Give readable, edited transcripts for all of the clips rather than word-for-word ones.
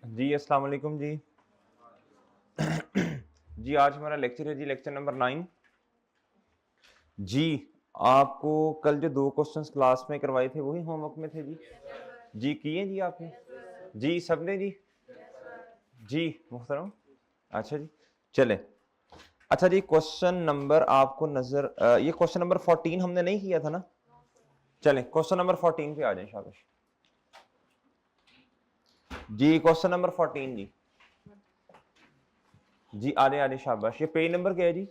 जी अस्सलाम वालेकुम जी। जी आज हमारा लेक्चर है जी, लेक्चर नंबर 9। जी आपको कल जो 2 क्वेश्चंस क्लास में करवाए थे वही होमवर्क में थे जी? जी किए जी आपने? जी सबने जी? जी मुहतरम। अच्छा जी चले। अच्छा जी क्वेश्चन नंबर आपको नजर ये क्वेश्चन नंबर 14 हमने नहीं किया था ना? चले क्वेश्चन नंबर 14 पे आ जाए शाबाश। जी क्वेश्चन नंबर 14 जी। जी आ जाए शाबाश। ये पेज नंबर क्या है जी?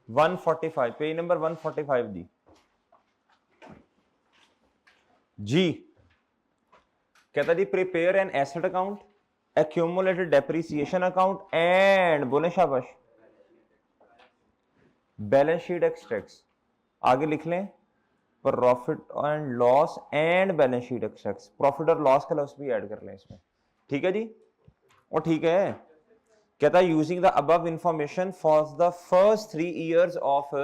145, पेज नंबर 145 जी। जी कहता जी prepare an asset account, accumulated depreciation account and बोले शाबाश बैलेंस शीट एक्सट्रैक्ट्स। आगे लिख लें profit and loss and balance sheet extracts, profit और लॉस का लॉस भी ऐड कर लें इसमें। ठीक है जी और ठीक है। कहता है using the above information for the first 3 years of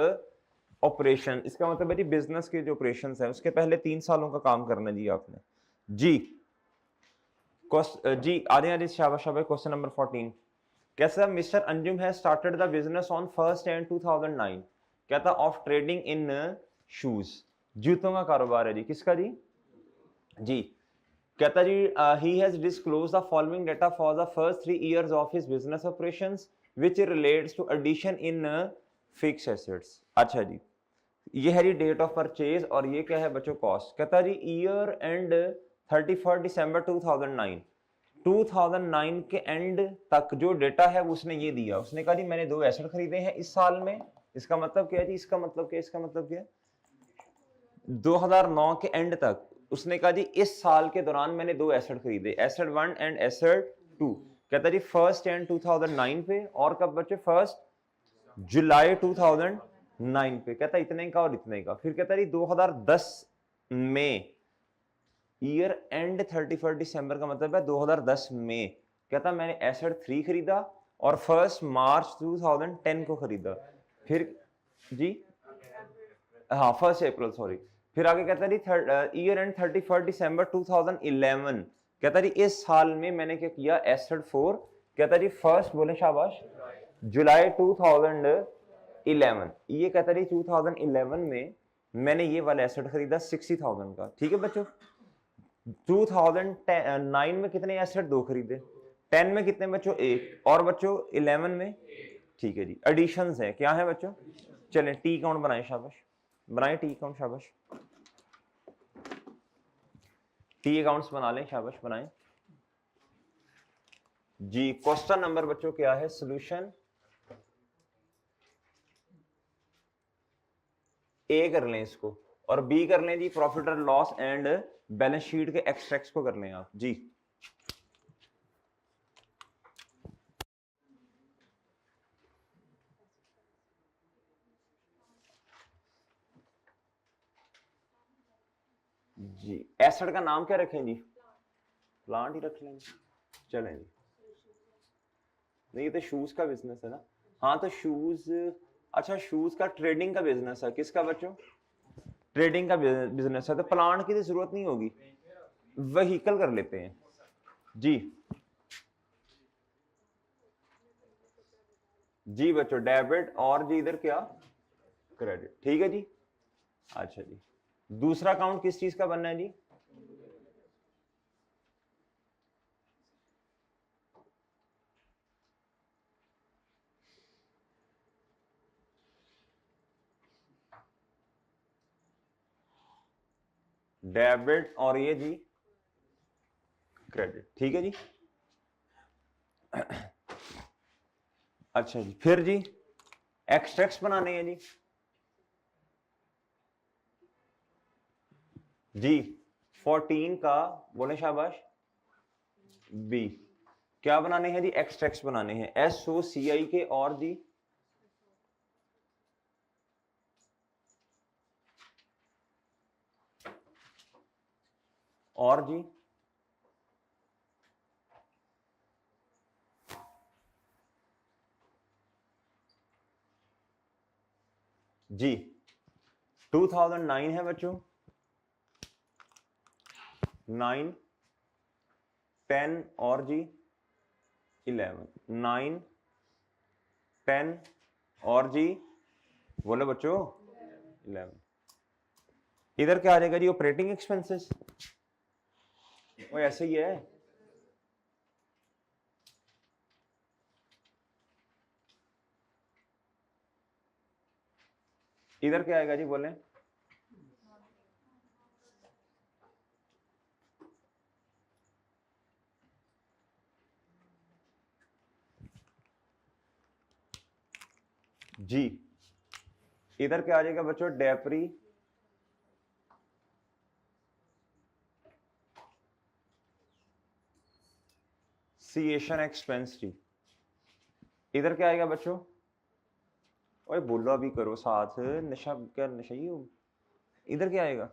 operation. इसका मतलब है जी बिजनेस के जो ऑपरेशंस है उसके पहले 3 सालों का काम करना जी आपने। जी जी आधे शाबाश शाबाश। क्वेश्चन नंबर 14 कैसा मिस्टर अंजुम है started the business on 1st Jan 2009। कहता ऑफ ट्रेडिंग इन शूज, जूतों का कारोबार है जी। किसका जी? जी कहता जी he has disclose the following data for the first 3 years of his business operations which relates to addition in fixed assets. अच्छा जी ये है जी डेट ऑफ परचेज और ये क्या है बच्चों कॉस्ट। कहता जी ईयर एंड 31 दिसंबर 2009, 2009 के एंड तक जो डेटा है उसने ये दिया। उसने कहा जी मैंने 2 एसेट खरीदे हैं इस साल में। इसका मतलब क्या है जी? इसका मतलब क्या? इसका मतलब क्या है? 2009 के एंड तक उसने कहा जी इस साल के दौरान मैंने 2 एसेट खरीदे, एसेट 1 एंड एसेट 2। कहता जी 1st Jan 2009 पे और कब बच्चे? 1 जुलाई 2009 पे। कहता इतने का और इतने का। फिर कहता जी 2010 में, ईयर एंड 31 दिसंबर का मतलब है 2010 में। कहता मैंने एसेट 3 खरीदा और 1 मार्च 2010 को खरीदा। फिर जी हाँ 1 अप्रैल सॉरी। फिर आगे कहता जी ईयर एंड 31 दिसंबर 2011। कहता जी इस साल में मैंने क्या किया? एसेट 4। कहता जी फर्स्ट बोले शाबाश जुलाई 2011। ये कहता जी 2011 में मैंने ये वाला एसेट खरीदा 60,000 का। ठीक है बच्चों 2009 में कितने एसेट? 2 खरीदे। 10 में कितने बच्चों? 1। और बच्चों 11 में? ठीक है जी एडिशंस है। क्या है बच्चों? चलें टी काउंट बनाएं शाबाश, बनाएं टी काउंट शाबाश, टी अकाउंट्स बना लें शाबाश बनाएं जी। क्वेश्चन नंबर बच्चों क्या है? सॉल्यूशन ए कर लें इसको और बी कर लें जी प्रॉफिट और लॉस एंड बैलेंस शीट के एक्सट्रैक्ट्स को कर लें आप जी। जी एसेट का नाम क्या रखें जी? प्लांट ही रख लेंगे। चलें जी नहीं ये तो शूज का बिजनेस है ना। हाँ तो शूज, अच्छा शूज का ट्रेडिंग का बिजनेस है। किसका बच्चों? ट्रेडिंग का बिजनेस है तो प्लांट की तो जरूरत नहीं होगी, वहीकल कर लेते हैं जी। जी बच्चों डेबिट और जी इधर क्या? क्रेडिट। ठीक है जी। अच्छा जी दूसरा अकाउंट किस चीज का बनना है जी? डेबिट और ये जी क्रेडिट। ठीक है जी अच्छा जी फिर जी एक्सट्रैक्ट्स बनाने हैं जी। जी 14 का बोले शाबाश बी। क्या बनाने हैं जी? एक्सट्रैक्ट्स बनाने हैं SOCI के और जी और जी जी 2009 है बच्चों 9 10 और जी 11, 9 10 और जी बोलो बच्चों 11। इधर क्या आ जाएगा जी ऑपरेटिंग एक्सपेंसेस, वो ऐसे ही है। इधर क्या आएगा जी बोले, जी इधर क्या आ जाएगा बच्चों, डेप्री सिएशन एक्सपेंस जी। इधर क्या आएगा बच्चों, ओए बोलो अभी करो साथ, नशा क्या नशा ही हो। इधर क्या आएगा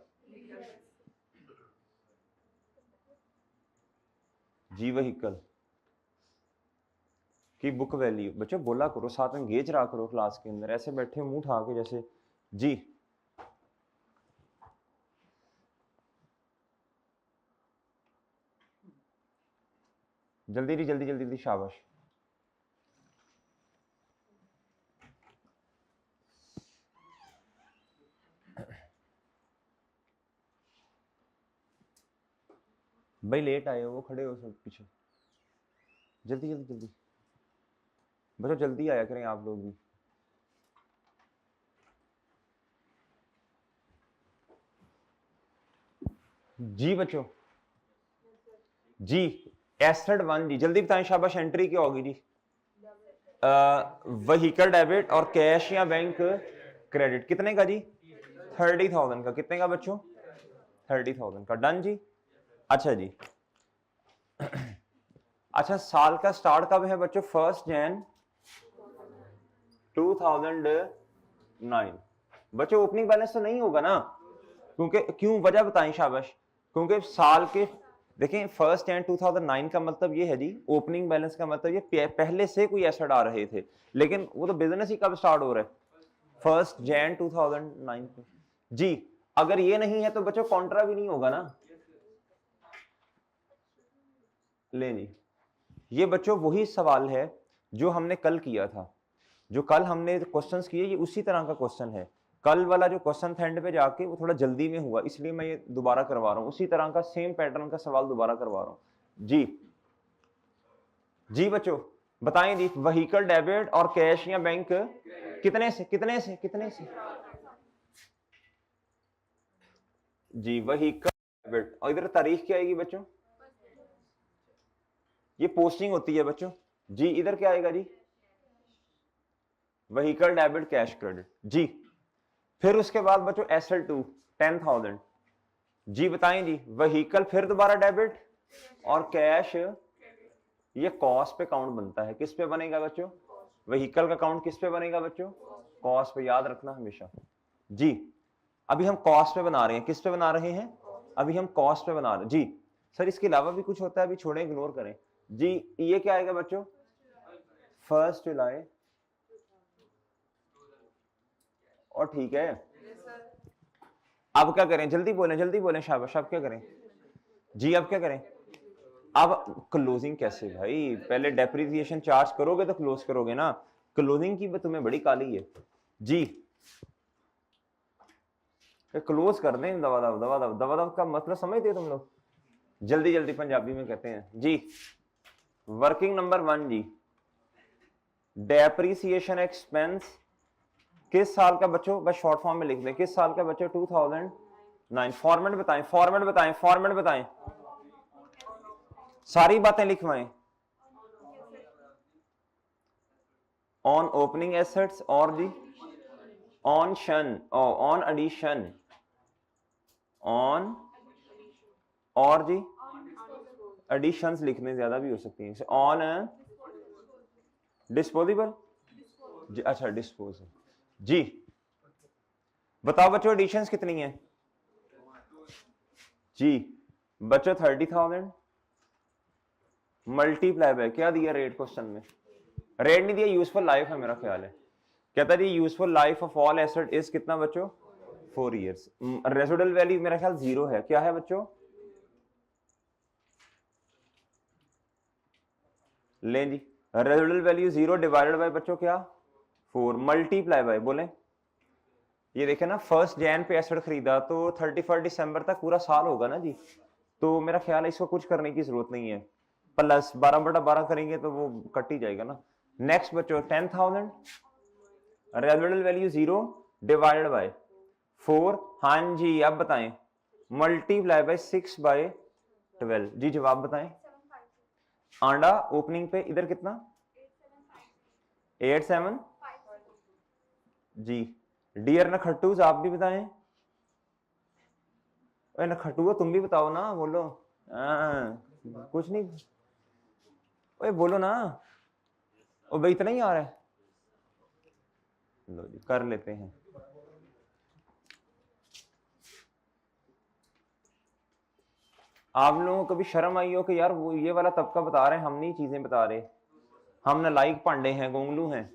जी व्हीकल की बुक वैल्यू। बच्चों बोला करो साथ में, गेज रहा करो क्लास के अंदर, ऐसे बैठे मुंह उठा के जैसे। जी जल्दी जी जल्दी जल्दी, शाबाश। भाई लेट आए हो, वो खड़े हो सब पीछे, जल्दी जल्दी जल्दी बच्चों, जल्दी आया करें आप लोग भी। जी बच्चों जी एसेट 1 जी जल्दी बताएं, शाबाश। एंट्री क्या होगी जी, व्हीकल डेबिट और कैश या बैंक क्रेडिट। कितने का जी, 30,000 का। कितने का बच्चों, 30,000 का। डन जी। अच्छा जी अच्छा साल का स्टार्ट कब है बच्चों, 1 जनवरी 2009। बच्चों ओपनिंग बैलेंस तो नहीं होगा ना, क्योंकि क्यों, वजह बताएं शाबाश। क्योंकि साल के देखें 1 जनवरी 2009 का मतलब ये है जी, ओपनिंग बैलेंस का मतलब ये पहले से कोई एसेट आ रहे थे, लेकिन वो तो बिजनेस ही कब स्टार्ट हो रहा है, 1 जनवरी 2009 को जी। अगर ये नहीं है तो बच्चों कॉन्ट्रा भी नहीं होगा ना। ले जी, ये बच्चों वही सवाल है जो हमने कल किया था, जो कल हमने क्वेश्चंस किए, ये उसी तरह का क्वेश्चन है। कल वाला जो क्वेश्चन था एंड पे जाके वो थोड़ा जल्दी में हुआ, इसलिए मैं ये दोबारा करवा रहा हूँ, उसी तरह का सेम पैटर्न का सवाल दोबारा करवा रहा हूँ जी। जी बच्चों बताएं जी, व्हीकल डेबिट और कैश या बैंक कितने से कितने से कितने से जी, व्हीकल डेबिट। और इधर तारीख क्या आएगी बच्चों, ये पोस्टिंग होती है बच्चों जी। इधर क्या आएगा जी, व्हीकल डेबिट कैश क्रेडिट जी। फिर उसके बाद बच्चों SL2 10,000 जी। बताएं जी, व्हीकल फिर दोबारा डेबिट और कैश, ये कॉस्ट पे काउंट बनता है। किस पे बनेगा बच्चों, व्हीकल का काउंट किस पे बनेगा बच्चों, कॉस्ट पे, याद रखना हमेशा जी। अभी हम कॉस्ट पे बना रहे हैं, किस पे बना रहे हैं, अभी हम कॉस्ट पे बना रहे हैं जी। सर इसके अलावा भी कुछ होता है, अभी छोड़े, इग्नोर करें जी। ये क्या आएगा बच्चों, 1 जुलाई, और ठीक है। अब क्या करें, जल्दी बोलें शाबाश। अब क्या करें जी, अब क्या करें, अब क्लोजिंग कैसे भाई, पहले डेप्रिसिएशन चार्ज करोगे तो क्लोज करोगे ना, क्लोजिंग की तुम्हें बड़ी काली है जी। क्लोज कर दें, दवा दव दवा दव दवा दव का मतलब समझते हो तुम लोग, जल्दी जल्दी पंजाबी में कहते हैं जी। वर्किंग नंबर 1 जी, डेप्रिसिएशन एक्सपेंस किस साल का बच्चों, बस शॉर्ट फॉर्म में लिख लें, किस साल का बच्चों, 2009। फॉर्मेट बताएं, फॉर्मेट बताएं, फॉर्मेट बताएं, सारी बातें लिखवाएं। ऑन ओपनिंग एसेट्स और जी ऑन शन, ऑन एडिशन, ऑन और जी एडिशंस लिखने ज्यादा भी हो सकती हैं, ऑन डिस्पोजेबल जी। अच्छा डिस्पोजल जी। बताओ बच्चों एडिशंस कितनी है जी बच्चों, 30,000 मल्टीप्लाई बाय क्या दिया रेट, क्वेश्चन में रेट नहीं दिया, यूजफुल लाइफ है मेरा ख्याल है। कहता जी useful life of all asset is कितना बच्चों, 4 इयर्स। रेसिडुअल वैल्यू मेरा ख्याल 0 है, क्या है बच्चों, लें जी, रेजिडुअल वैल्यू 0 डिवाइडेड बाय बच्चों क्या 4 मल्टीप्लाई बाय, बोले ये देखे ना 1 जैन पे एसिड खरीदा तो 31 दिसंबर तक पूरा साल होगा ना जी, तो मेरा ख्याल है इसको कुछ करने की जरूरत नहीं है, प्लस 12/12 करेंगे तो वो कट ही जाएगा ना। नेक्स्ट बच्चों 10,000 रेजिडुअल वैल्यू 0 डिवाइडेड बाय 4, हाँ जी अब बताएं, मल्टीप्लाई बाय 6/12 जी, जवाब बताएं। आंडा ओपनिंग पे इधर कितना 87 जी। डियर नखट्टूज आप भी बताएं, नखट्टू तुम भी बताओ ना, बोलो कुछ नहीं, ओए बोलो ना, ओ भाई इतना ही आ रहा है, लो जी कर लेते हैं। आप लोगों को कभी शर्म आई हो कि यार वो ये वाला तबका बता रहे हैं, हम नहीं चीजें बता रहे, हम नालायक पांडे हैं, गोंगलू हैं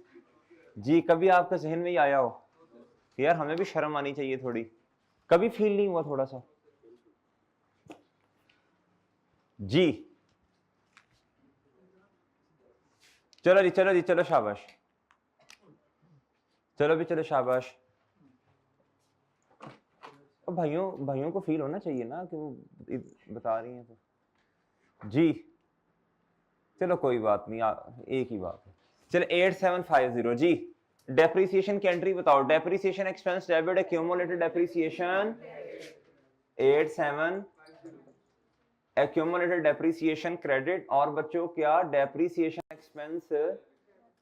जी, कभी आपके जहन में ही आया हो कि यार हमें भी शर्म आनी चाहिए थोड़ी, कभी फील नहीं हुआ थोड़ा सा जी? चलो जी चलो जी चलो शाबाश, चलो भी चलो शाबाश। अब भाइयों भाइयों को फील होना चाहिए ना कि वो बता रही हैं तो जी, चलो कोई बात नहीं, एक ही बात है। चलो 8750 जी, डेप्रिसिएशन की एंट्री बताओ, depreciation expense debit accumulated depreciation 87 accumulated depreciation credit, और बच्चों क्या डेप्रिसिएशन एक्सपेंस,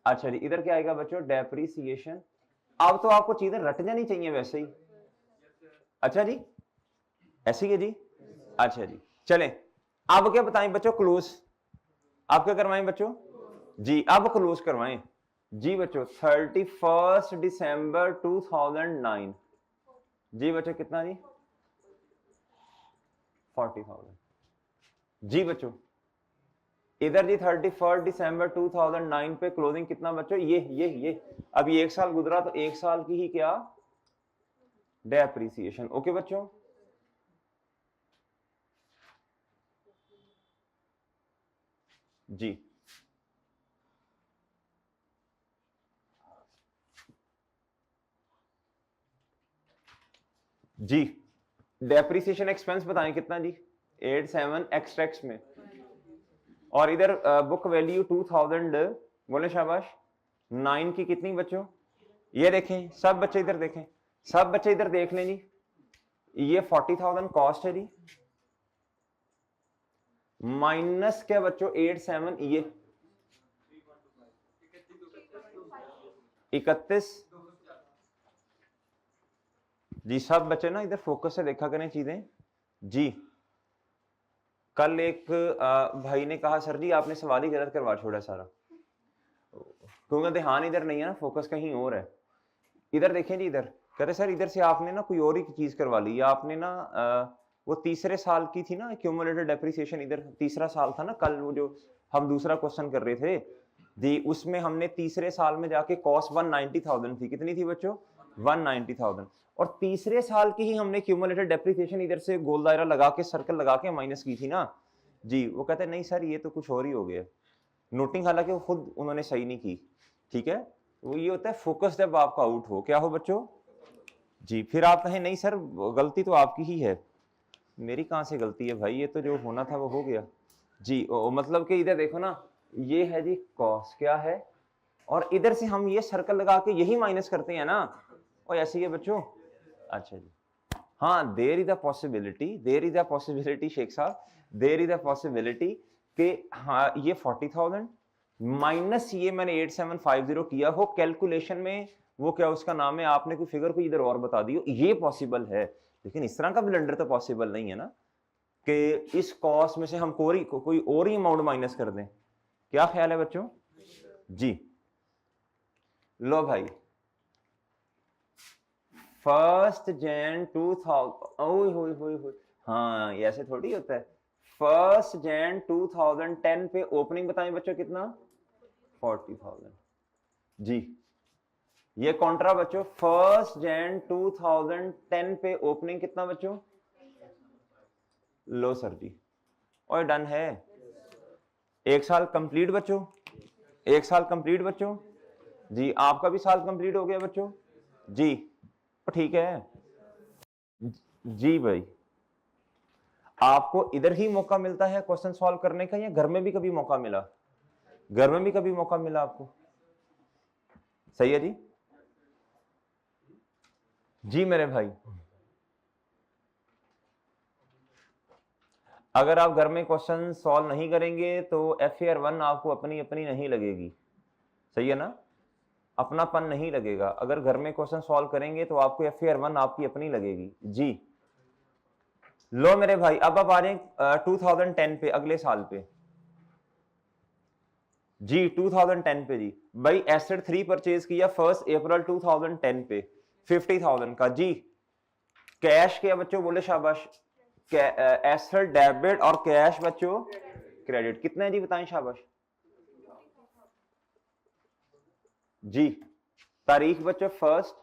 अच्छा जी इधर क्या आएगा बच्चों डेप्रिसिएशन, अब तो आपको चीजें रट जानी चाहिए वैसे ही, अच्छा जी ऐसी है जी, अच्छा जी चलें, अब क्या बताएं बच्चों क्लोज, आप क्या करवाएं बच्चों जी, अब क्लोज करवाएं जी बच्चों 31 दिसंबर 2009 जी बच्चों कितना जी 40,000 जी बच्चों, इधर जी 31 दिसंबर 2009 पे क्लोजिंग कितना बच्चों, ये अभी एक साल गुजरा तो एक साल की ही क्या डेप्रिसिएशन, ओके बच्चों जी जी, डेप्रिसिएशन एक्सपेंस बताएं कितना जी 87 एक्सट्रैक्ट्स में, और इधर बुक वैल्यू 2000 बोले शाबाश 9 की कितनी बच्चों, ये देखें सब बच्चे इधर देखें, सब बच्चे इधर देख लें जी, ये 40,000 कॉस्ट है जी, माइनस क्या बच्चों 87 ये 31 जी, सब बच्चे ना इधर फोकस से देखा करें चीजें जी। कल एक भाई ने कहा सर जी आपने सवाल ही गलत करवा छोड़ा सारा, क्योंकि ध्यान इधर नहीं है ना, फोकस कहीं और है, इधर देखें जी, इधर कहते सर इधर से आपने ना कोई और ही चीज करवा ली, आपने ना वो तीसरे साल की थी ना एक्यूमुलेटेड डेप्रिसिएशन, इधर तीसरा साल था ना कल वो जो हम दूसरा क्वेश्चन कर रहे थे जी, उसमें हमने तीसरे साल में जाके कॉस्ट 190,000 थी, कितनी थी बच्चों 190,000, और तीसरे साल की ही हमने क्यूमुलेटेड डेप्रिसिएशन इधर से गोल दायरा लगा के सर्कल लगा के माइनस की थी ना जी, वो कहते नहीं सर ये तो कुछ और ही हो गया, नोटिंग हालांकि वो खुद उन्होंने सही नहीं की, ठीक है, वो ये होता है फोकस जब आपका आउट हो, क्या हो बच्चों जी, फिर आप कहें नहीं सर गलती तो आपकी ही है, मेरी कहां से गलती है भाई, ये तो जो होना था वो हो गया जी, मतलब कि इधर देखो ना, ये है जी कॉस क्या है, और इधर से हम ये सर्कल लगा के यही माइनस करते हैं ना, और ऐसे ही है बच्चों, अच्छा जी हाँ, there is a possibility Sheikh साहब, देयर इज अ पॉसिबिलिटी कि हाँ ये 40,000 माइनस ये मैंने 8750 किया हो कैलकुलेशन में, वो क्या उसका नाम है, आपने कोई फिगर को इधर और बता दी हो, ये पॉसिबल है, लेकिन इस तरह का ब्लंडर तो पॉसिबल नहीं है ना कि इस कॉस्ट में से हम कोई और ही अमाउंट माइनस कर दें, क्या ख्याल है बच्चों जी? लो भाई 1 जैन 2000 हाँ ऐसे थोड़ी होता है, 1 जैन 2010 पे ओपनिंग बताएं बच्चों कितना 40,000 जी, ये कॉन्ट्रा बच्चों 1 जैन 2010 पे ओपनिंग कितना बच्चों, लो सर जी, और डन है एक साल कंप्लीट बच्चों, एक साल कंप्लीट बच्चों जी। आपका भी साल कंप्लीट हो गया बच्चों जी, तो ठीक है जी भाई। आपको इधर ही मौका मिलता है क्वेश्चन सॉल्व करने का या घर में भी कभी मौका मिला? घर में भी कभी मौका मिला आपको? सही है जी। जी मेरे भाई, अगर आप घर में क्वेश्चन सॉल्व नहीं करेंगे तो FAR1 आपको अपनी अपनी नहीं लगेगी, सही है ना? अपनापन नहीं लगेगा। अगर घर में क्वेश्चन सॉल्व करेंगे तो आपको FAR1 आपकी अपनी लगेगी जी। लो मेरे भाई, अब आप आ रहे हैं 2010 पे, अगले साल पे जी। 2010 पे जी भाई, एसेट 3 परचेज किया 1 अप्रैल 2010 पे 50,000 का जी। कैश किया बच्चों, बोले शाबाश। एसेट डेबिट और कैश बच्चों क्रेडिट, कितने जी बताएं शाबाश जी। तारीख बच्चों 1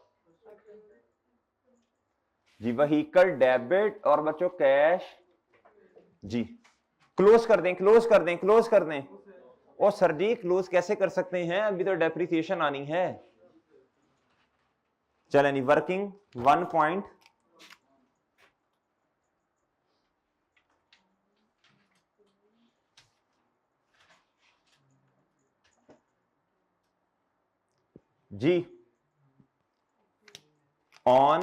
जी। व्हीकल डेबिट और बच्चों कैश जी। क्लोज कर दें, क्लोज कर दें, क्लोज कर दें। ओ सर जी क्लोज कैसे कर सकते हैं, अभी तो डेप्रिसिएशन आनी है। चलें जी, वर्किंग 1 पॉइंट जी ऑन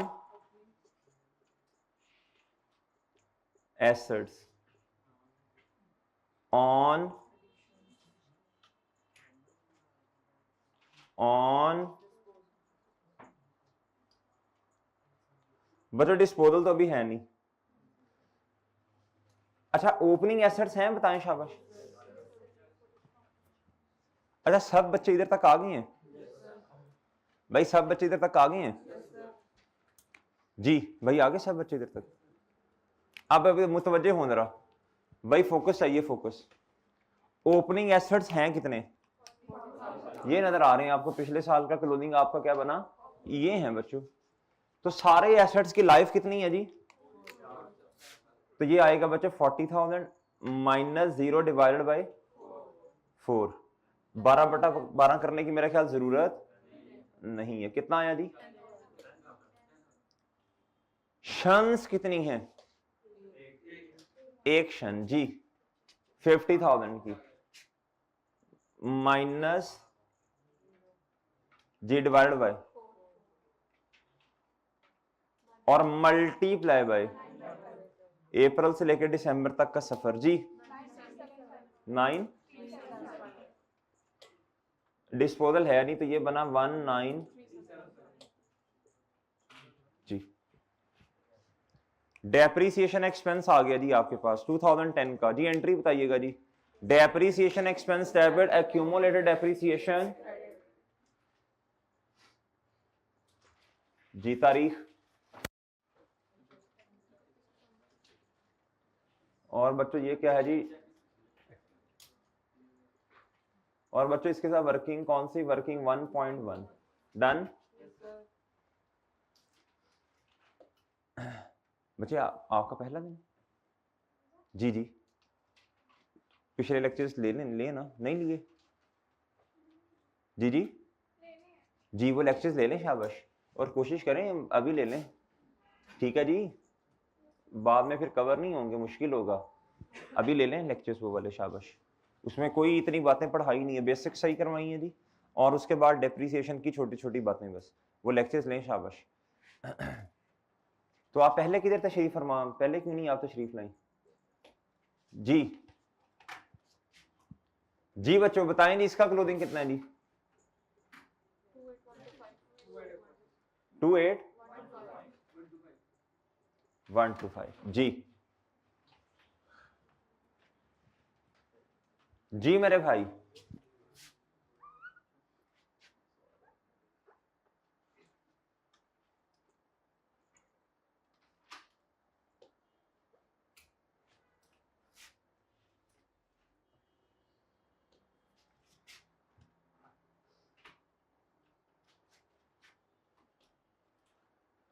एसेट्स ऑन बच्चों डिस्पोजल तो अभी है नहीं। अच्छा ओपनिंग एसेट्स हैं, बताएं शाबाश। अच्छा सब बच्चे इधर तक आ गए हैं भाई, सब बच्चे इधर तक आ गए हैं जी भाई, आ गए सब बच्चे इधर तक। अब अभी मुतवज्जे हो रहा भाई, फोकस चाहिए फोकस। ओपनिंग एसेट्स हैं कितने, ये नजर आ रहे हैं आपको। पिछले साल का क्लोजिंग आपका क्या बना, ये हैं बच्चों। तो सारे एसेट्स की लाइफ कितनी है जी, तो ये आएगा बच्चों 40,000 माइनस 0 डिवाइडेड बाय 4। 12/12 करने की मेरा ख्याल जरूरत नहीं है। कितना आया जी, शंस कितनी है, एक शन जी 50,000 की माइनस जी डिवाइडेड बाय और मल्टीप्लाई बाय अप्रैल से लेकर दिसंबर तक का सफर जी 9। डिस्पोजल है नहीं तो ये बना 19 जी। डेप्रीसिएशन एक्सपेंस आ गया जी आपके पास 2010 का जी। एंट्री बताइएगा जी, depreciation expense debit accumulated depreciation जी। तारीख और बच्चों ये क्या है जी, और बच्चों इसके साथ वर्किंग कौन सी, वर्किंग 1.1 डन। बच्चे आपका पहला दिन जी जी। पिछले लेक्चर्स ले ना, नहीं लिए जी जी जी, वो लेक्चर्स ले लें शाबाश, और कोशिश करें अभी ले लें, ठीक है जी। बाद में फिर कवर नहीं होंगे, मुश्किल होगा। अभी ले लें लेक्चर्स वो वाले शाबाश। उसमें कोई इतनी बातें पढ़ाई नहीं है, बेसिक सही करवाई है जी, और उसके बाद डेप्रीसिएशन की छोटी छोटी बातें बस, वो लेक्चर्स लें शाबाश। तो आप पहले किधर तशरीफ फरमा, पहले क्यों नहीं आप तशरीफ लाई जी। जी बच्चों बताएं जी, इसका क्लोजिंग कितना है जी, 28,125 जी। जी मेरे भाई,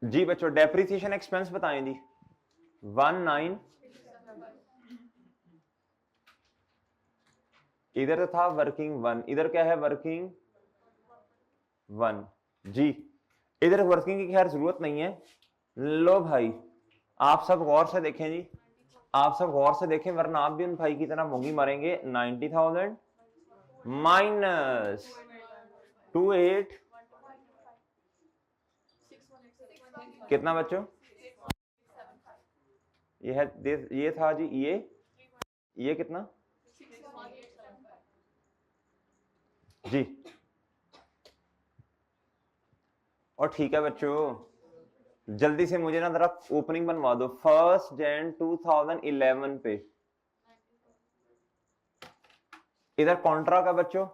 जी बच्चों डेप्रीसिएशन एक्सपेंस बताएं जी 19 इधर था वर्किंग 1, इधर क्या है वर्किंग 1 जी। इधर वर्किंग की खैर जरूरत नहीं है। लो भाई आप सब गौर से देखें जी, आप सब गौर से देखें वरना आप भी उन भाई की तरह मुंगी मारेंगे। 90,000 माइनस 28 कितना बच्चों? ये है, ये था जी, ये कितना जी। और ठीक है बच्चों जल्दी से मुझे ना जरा ओपनिंग बनवा दो 1 Jan 2011 पे। इधर कॉन्ट्रा का बच्चों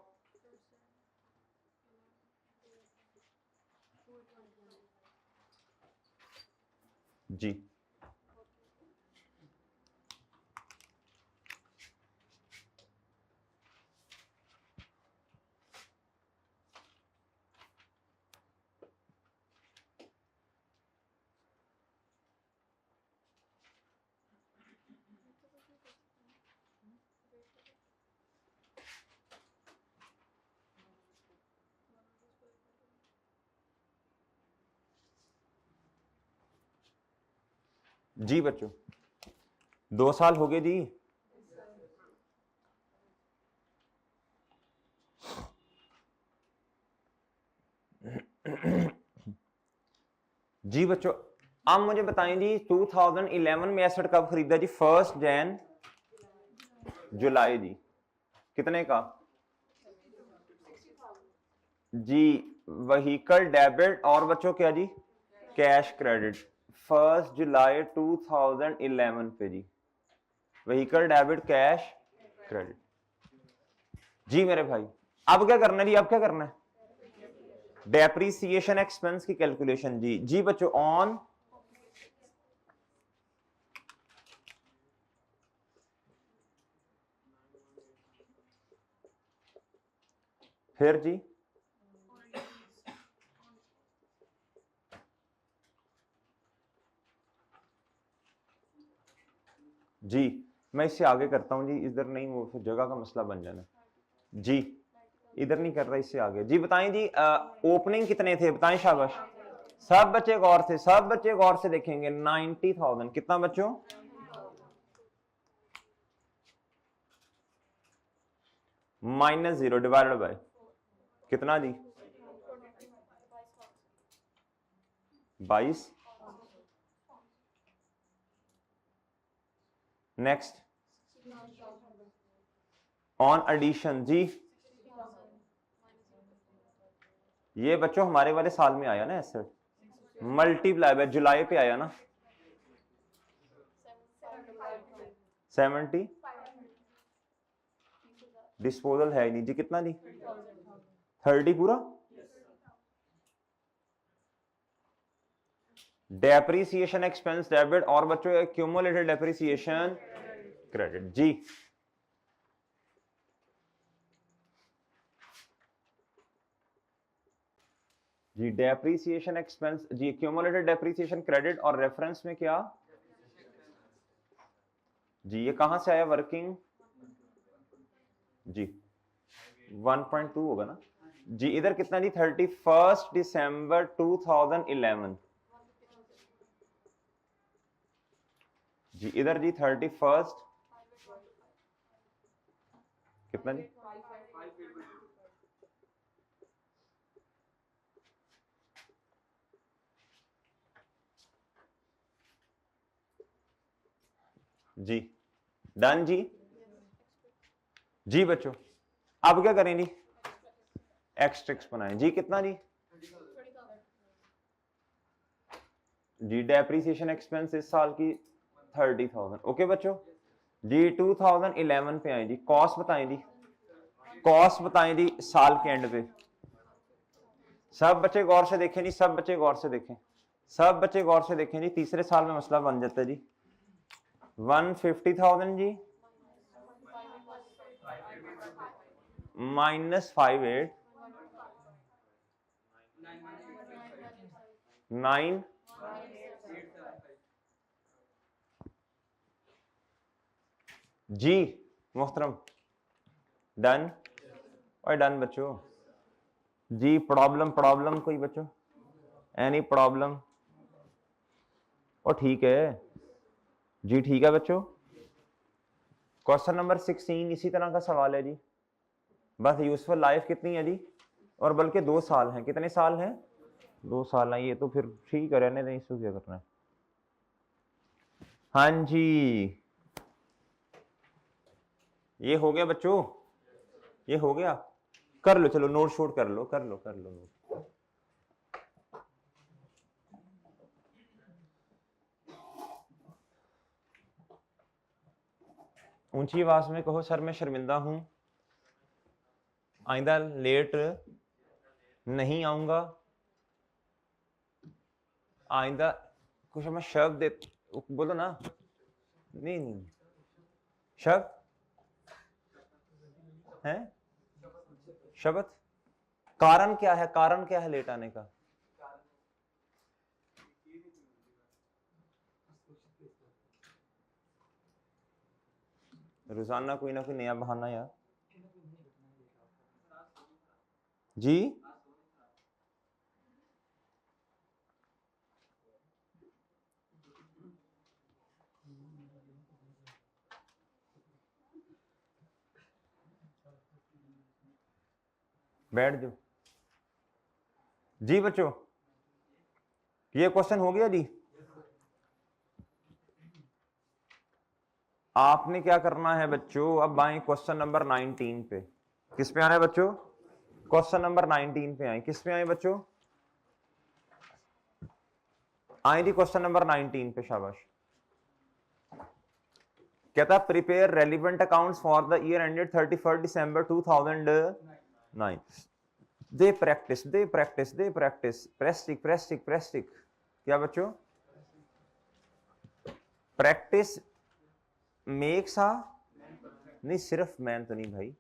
जी। जी बच्चों 2 साल हो गए जी। जी बच्चों अब मुझे बताएं जी 2011 में एसेट कब खरीदा जी? 1 Jan जुलाई जी। कितने का जी? व्हीकल डेबिट और बच्चों क्या जी? Cash credit. 1 जुलाई 2011 पे जी व्हीकल डेबिट कैश क्रेडिट जी मेरे भाई। अब क्या करना है जी? अब क्या करना है? डेप्रीसिएशन एक्सपेंस की कैलकुलेशन जी। जी बच्चों ऑन फिर जी जी मैं इससे आगे करता हूं जी, इधर नहीं, वो फिर जगह का मसला बन जाना जी। इधर नहीं कर रहा, इससे आगे जी। बताएं जी ओपनिंग कितने थे बताएं, शाबाश। सब बच्चे गौर से, सब बच्चे गौर से देखेंगे। 90,000 कितना बच्चों? माइनस 0 डिवाइडेड बाय कितना जी? 22। नेक्स्ट ऑन एडिशन जी। ये बच्चों हमारे वाले साल में आया ना एसेट, मल्टीप्लाई बाय जुलाई पे आया ना 70। डिस्पोजल है नहीं जी, कितना जी? 30 पूरा। डेप्रीसिएशन एक्सपेंस डेबिट और बच्चों एक्यूमुलेटेड डेप्रीसिएशन क्रेडिट जी। जी डेप्रीसिएशन एक्सपेंस जी, एक्यूमुलेटेड डेप्रीसिएशन क्रेडिट और रेफरेंस में क्या जी? ये कहां से आया वर्किंग जी? 1.2 होगा ना जी। इधर कितना जी? 31 दिसंबर 2011 जी। इधर जी 31 कितना जी? जी डन जी। जी बच्चों अब क्या करें जी? एक्सट्रिक्स बनाएं जी। कितना जी? जी डेप्रीसिएशन एक्सपेंस इस साल की 30,000। ओके बच्चों जी 2011 पे आए जी। कॉस्ट बताएं जी, कॉस्ट बताएं जी साल के एंड पे। सब बच्चे गौर से देखें जी, सब बच्चे गौर से देखें, सब बच्चे गौर से देखें जी। तीसरे साल में मसला बन जाता है जी। 150,000 जी माइनस 58 9 जी मोहतरम डन और डन बच्चों जी। प्रॉब्लम कोई बच्चों, एनी प्रॉब्लम? और ठीक है जी, ठीक है बच्चों। क्वेश्चन नंबर 16 इसी तरह का सवाल है जी। बस यूजफुल लाइफ कितनी है जी, और बल्कि 2 साल हैं। कितने साल हैं? 2 साल हैं। ये तो फिर ठीक है, रहने दें, इसको क्या करना है। हाँ जी, ये हो गया बच्चों, ये हो गया। कर लो, चलो नोट शोट कर लो, कर लो, कर लो नोट। ऊंची आवाज में कहो, सर मैं शर्मिंदा हूं, आइंदा लेट नहीं आऊंगा। आइंदा कुछ मैं शब्द दे, बोलो ना। नहीं नहीं, शब्द है, शब्द। कारण क्या है, कारण क्या है लेट आने का? रोजाना कोई ना कोई नया बहाना यार जी। बैठ जाओ जी बच्चों, ये क्वेश्चन हो गया जी। आपने क्या करना है बच्चों, अब आए क्वेश्चन नंबर 19 पे। किस पे आना है बच्चों? क्वेश्चन नंबर 19 पे आए। किस पे आए बच्चों? आए जी क्वेश्चन नंबर 19 पे, शाबाश। कहता prepare relevant accounts for the year ended 31 December 2009। They practice, they practice, they practice, prestige prestige prestige. क्या बच्चों? प्रैक्टिस मेक्स आ, नहीं सिर्फ मैन तो नहीं भाई,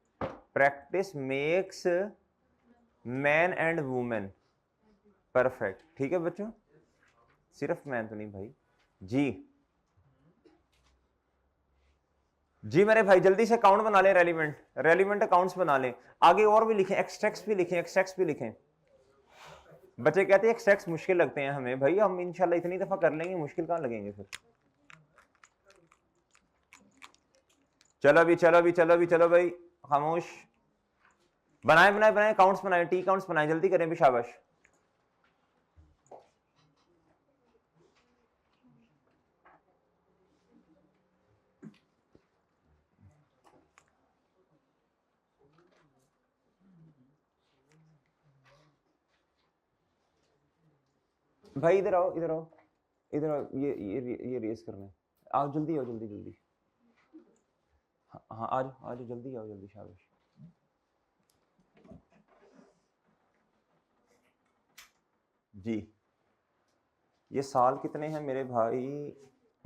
practice makes man and women. Perfect, ठीक है बच्चों, सिर्फ मैन तो नहीं भाई जी। जी मेरे भाई जल्दी से अकाउंट बना ले, रेलिवेंट रेलिवेंट अकाउंट्स बना ले। आगे और भी लिखें, एक्सट्रैक्ट्स भी लिखें, एक्सट्रैक्ट्स भी लिखें। बच्चे कहते हैं एक्सट्रैक्ट्स मुश्किल लगते हैं हमें, भाई हम इंशाल्लाह इतनी दफा कर लेंगे, मुश्किल कहां लगेंगे फिर। चलो भी, चलो भी, चलो भी, चलो भाई खामोश। बनाए बनाए बनाए अकाउंट्स बनाए, टी अकाउंट्स बनाए, जल्दी करें भी, शाबाश। भाई इधर आओ, इधर आओ, इधर आओ, ये रेस करना है। आओ जल्दी, आओ जल्दी जल्दी। हाँ हाँ, आज आज जल्दी आओ, जल्दी, शाबाश जी। ये साल कितने हैं मेरे भाई?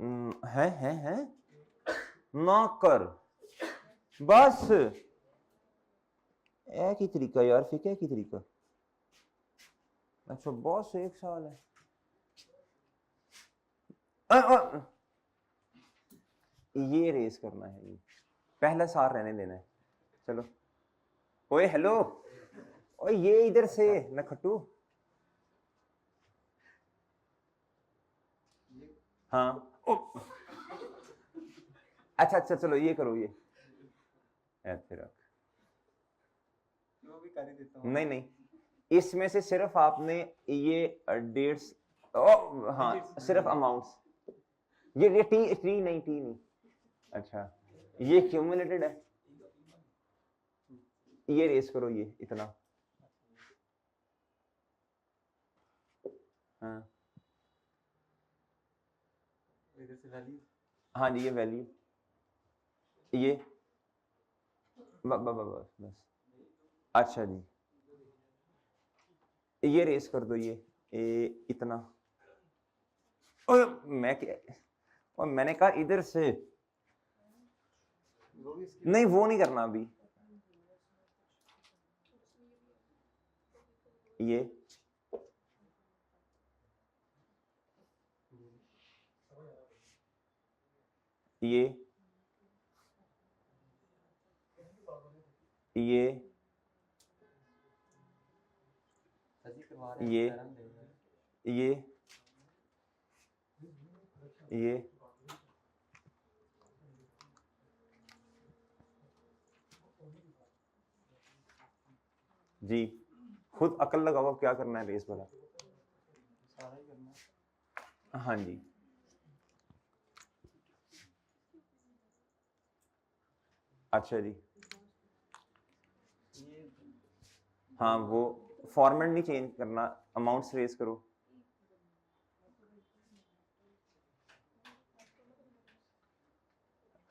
हैं ना कर बस एक ही तरीका यार, फिर क्या की तरीका। अच्छा बॉस 1 साल है। ये रेस करना है, ये पहला साल रहने देना है। चलो ओए हेलो, ओए ये इधर से न खट्टू। हाँ अच्छा अच्छा, चलो ये करो, ये ऐसे रख। नहीं नहीं, इसमें से सिर्फ आपने ये डेट्स, हाँ सिर्फ अमाउंट्स, ये टी टी नहीं, टी नहीं। अच्छा ये क्यूमुलेटेड है, ये रेस करो, ये इतना। हाँ हाँ जी, ये वैल्यू, ये बस। अच्छा जी, ये रेस कर दो, ये इतना। मैं क्या, और मैंने कहा इधर से, नहीं वो नहीं करना अभी। ये ये ये जी खुद अकल लगाओ क्या करना है रेस वाला। सारा ही करना है। हाँ जी अच्छा जी हाँ वो फॉर्मेट नहीं चेंज करना, अमाउंट्स रेस करो।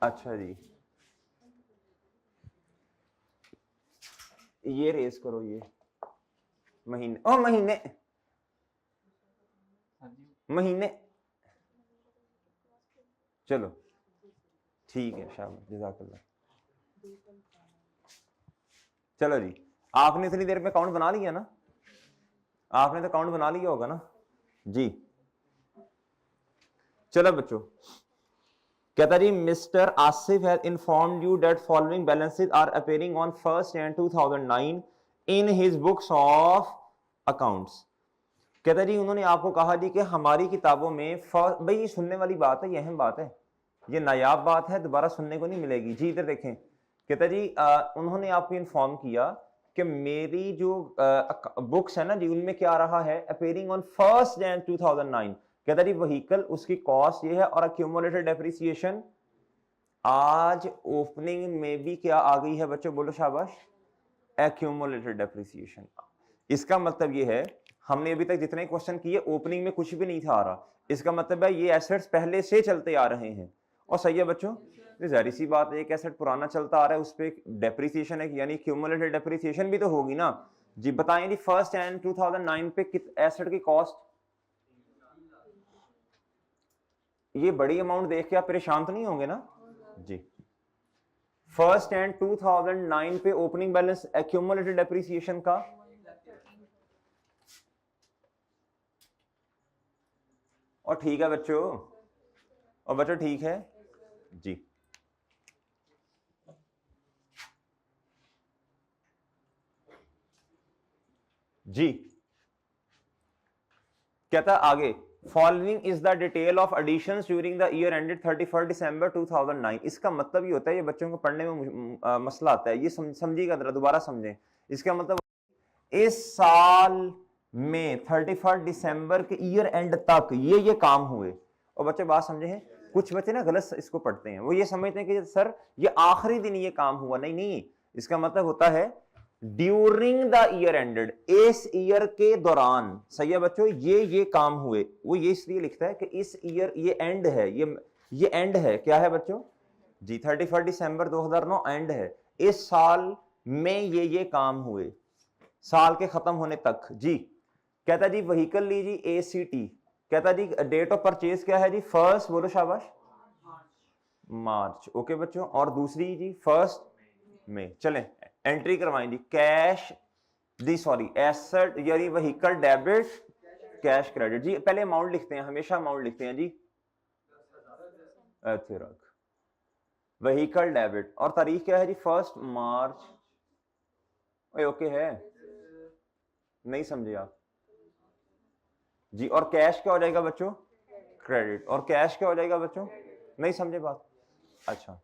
अच्छा जी ये रेस करो, ये महीने ओ महीने महीने चलो ठीक है शाबाश जज़ाकल्लाह। चलो जी आपने इतनी देर में अकाउंट बना लिया ना, आपने तो अकाउंट बना लिया होगा ना जी। चलो बच्चों कहता जी Mr Asif has informed you that following balances are appearing on 1 Jan 2009 in his books of accounts. कहता जी उन्होंने आपको कहा जी कि हमारी किताबों में भाई ये सुनने वाली बात है, ये अहम बात है, ये नायाब बात है, दोबारा सुनने को नहीं मिलेगी जी। इधर देखें कहता जी उन्होंने आपको इन्फॉर्म किया कि मेरी जो बुक्स है ना जी उनमें क्या रहा है अपीयरिंग ऑन 1 Jan 2009। कहता जी व्हीकल उसकी कॉस्ट ये है और अक्यूमुलेटेड डेप्रिसिएशन आज ओपनिंग में भी क्या आ गई है बच्चों, बोलो शाबाश, एक्यूमुलेटेड डेप्रिसिएशन। इसका मतलब ये है हमने अभी तक जितने क्वेश्चन किए ओपनिंग में कुछ भी नहीं था आ रहा, इसका मतलब है ये एसेट्स पहले से चलते आ रहे हैं। और सही है बच्चों, जाहिर सी बात है एक एसेट पुराना चलता आ रहा है उस पर डेप्रिसिएशन है यानी एक्यूमुलेटेड डेप्रिसिएशन भी तो होगी ना जी। बताएं जी 1 Jan 2009 पे एसेट की कॉस्ट, ये बड़ी अमाउंट देख के आप परेशान तो नहीं होंगे ना जी। 1 Jan 2009 पे ओपनिंग बैलेंस एक्यूमुलेटेड डेप्रिसिएशन का और ठीक है बच्चों, और बच्चों ठीक है जी। जी कहता आगे following is the detail of additions during the year ended 31 December 2009। इसका मतलब ये होता है, ये बच्चों को पढ़ने में मसला आता है, ये समझिएगा जरा दोबारा समझें। इसका मतलब इस साल में 31 दिसंबर के ईयर एंड तक ये काम हुए। और बच्चे बात समझे हैं, कुछ बच्चे ना गलत इसको पढ़ते हैं, वो ये समझते हैं कि सर ये आखिरी दिन ये काम हुआ, नहीं नहीं, इसका मतलब होता है ड्यूरिंग द ईयर एंडेड, इस ईयर के दौरान। सही है बच्चों, ये काम हुए, वो ये इसलिए लिखता है कि इस ईयर ये एंड है, ये एंड है, क्या है बच्चों जी 31 दिसंबर 2009 एंड है, इस साल में ये काम हुए साल के खत्म होने तक जी। कहता जी व्हीकल लीजिए ACT, कहता जी डेट ऑफ परचेज क्या है जी 1 बोलो शाबाश मार्च, ओके बच्चों। और दूसरी जी 1 मई। चलें एंट्री करवाएं जी कैश दी सॉरी एसेट यानी व्हीकल डेबिट कैश क्रेडिट जी। पहले अमाउंट लिखते हैं, हमेशा अमाउंट लिखते हैं जी, रख व्हीकल डेबिट और तारीख क्या है जी 1 मार्च। ओके है, नहीं समझे आप जी। और कैश क्या हो जाएगा बच्चों क्रेडिट, और कैश क्या हो जाएगा बच्चों, नहीं समझे बात। अच्छा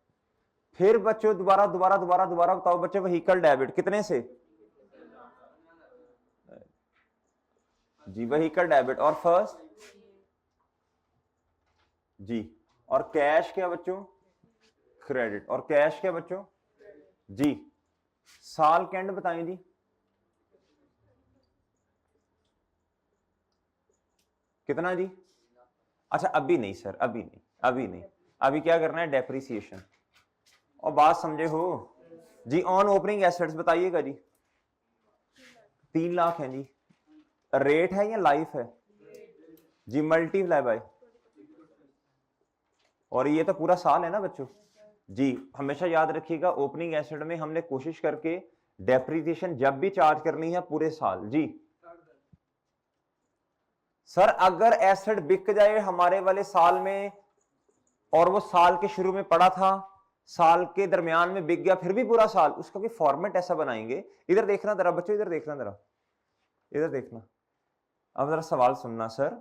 फिर बच्चों दोबारा दोबारा दोबारा दोबारा बताओ बच्चों, व्हीकल डेबिट कितने से जी, व्हीकल डेबिट और 1 जी। और कैश क्या बच्चों क्रेडिट, और कैश क्या बच्चों जी साल के एंड बताएं जी कितना जी। अच्छा अभी नहीं सर, अभी नहीं, अभी नहीं, अभी क्या करना है डेप्रिसिएशन। और बात समझे हो जी। ऑन ओपनिंग एसेट्स बताइएगा जी 3 लाख है जी, रेट है या लाइफ है जी, मल्टीप्लाई बाय, और ये तो पूरा साल है ना बच्चों जी। हमेशा याद रखिएगा ओपनिंग एसेट में हमने कोशिश करके डेप्रिसिएशन जब भी चार्ज करनी है पूरे साल जी। सर अगर एसेट बिक जाए हमारे वाले साल में और वो साल के शुरू में पड़ा था साल के दरमियान में बिक गया, फिर भी पूरा साल, उसका भी फॉर्मेट ऐसा बनाएंगे। इधर देखना जरा बच्चों, इधर देखना जरा, इधर देखना। अब जरा सवाल सुनना सर,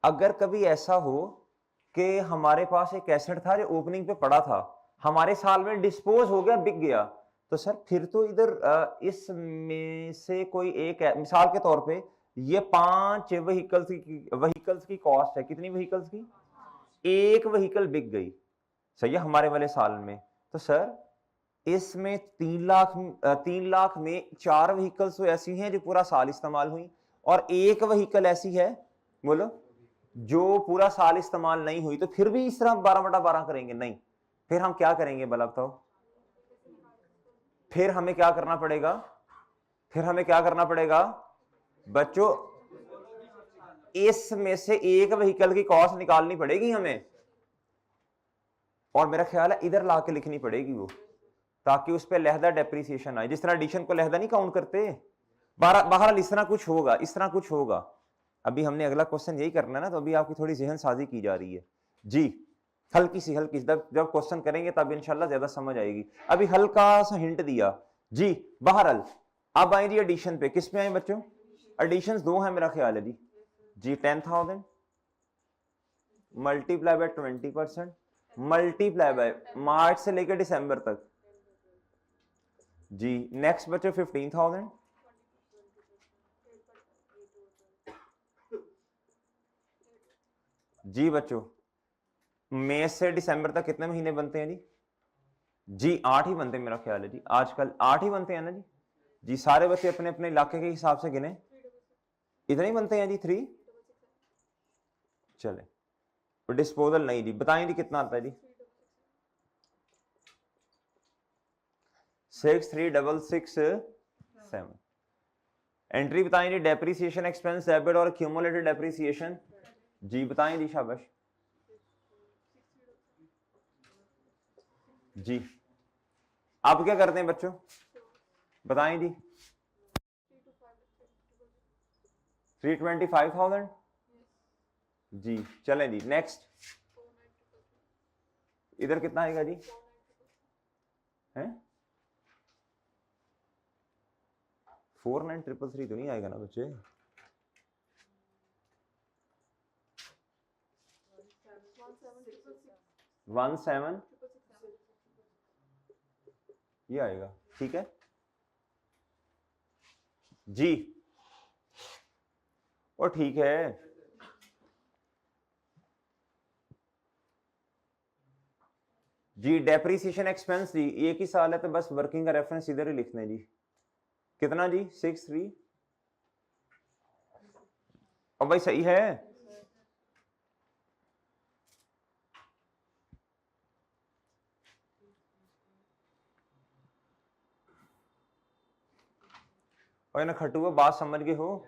अगर कभी ऐसा हो कि हमारे पास एक एसेट था जो ओपनिंग पे पड़ा था, हमारे साल में डिस्पोज हो गया, बिक गया, तो सर फिर तो इधर इसमें से कोई एक मिसाल के तौर पे ये 5 व्हीकल्स की कॉस्ट है, कितनी व्हीकल्स की? एक व्हीकल बिक गई, सही है, हमारे वाले साल में। तो सर इसमें 3 लाख में 4 व्हीकल्स तो ऐसी हैं जो पूरा साल इस्तेमाल हुई, और एक व्हीकल ऐसी है, बोलो, जो पूरा साल इस्तेमाल नहीं हुई। तो फिर भी इस तरह 12/12 करेंगे? नहीं। फिर हम क्या करेंगे भला बताओ? फिर हमें क्या करना पड़ेगा? फिर हमें क्या करना पड़ेगा बच्चों? इसमें से एक व्हीकल की कॉस्ट निकालनी पड़ेगी हमें, और मेरा ख्याल है इधर ला के लिखनी पड़ेगी वो, ताकि उस पर लहदा डेप्रीसिएशन आए। जिस तरह एडिशन को लहदा नहीं काउंट करते, बहरहाल इस तरह कुछ होगा, इस तरह कुछ होगा। अभी हमने अगला क्वेश्चन यही करना है ना, तो अभी आपकी थोड़ी जहन साजी की जा रही है जी, हल्की सी जब क्वेश्चन करेंगे तब इंशाल्लाह ज्यादा समझ आएगी। अभी हल्का सा हिंट दिया जी। बहरहाल अब आए जी एडिशन पे, किस पे आए बच्चों? एडिशन 2 है मेरा ख्याल है जी 10,000 multiply by 20%, multiply by March से लेकर दिसंबर तक जी। नेक्स्ट बच्चों 15,000 जी बच्चों। मई से दिसंबर तक कितने महीने बनते हैं जी 8 ही बनते हैं मेरा ख्याल है जी, आजकल 8 ही बनते हैं ना जी। सारे बच्चे अपने अपने इलाके के हिसाब से गिने, इतने ही बनते हैं जी 3। चले, डिस्पोजल नहीं जी, बताएं जी कितना आता है जी? 63667। एंट्री बताएं जी, डेप्रीसिएशन एक्सपेंस डेबिट और क्यूमुलेटेड डेप्रीसिएशन जी, बताएं जी, शाबाश जी। आप क्या करते हैं बच्चों, बताएं जी? 325,000 जी। चलें जी नेक्स्ट, इधर कितना आएगा जी? हैं 49,333 तो नहीं आएगा ना बच्चे? 17 ये आएगा, ठीक है जी। और ठीक है जी। डेप्रीसिएशन एक्सपेंस जी एक ही साल है, तो बस वर्किंग का रेफरेंस इधर ही लिखना है जी। कितना जी? 63। और भाई सही है, और ना खटुआ बात समझ गए हो?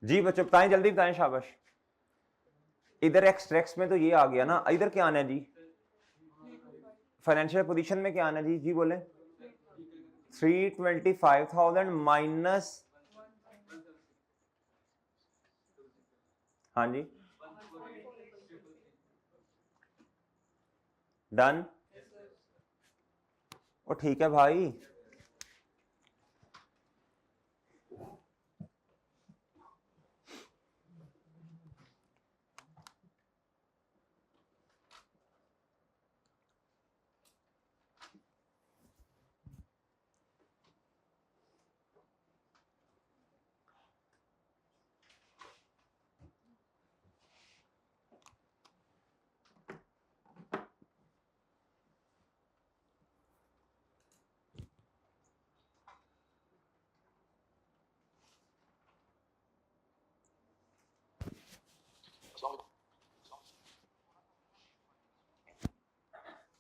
जी बच्चों बताएं, जल्दी बताएं, शाबाश। इधर एक्सट्रैक्ट्स में तो ये आ गया ना, इधर क्या आना है जी? फाइनेंशियल पोजीशन में क्या आना है जी? जी बोले। 325,000 माइनस, हाँ जी, डन। और ठीक है भाई,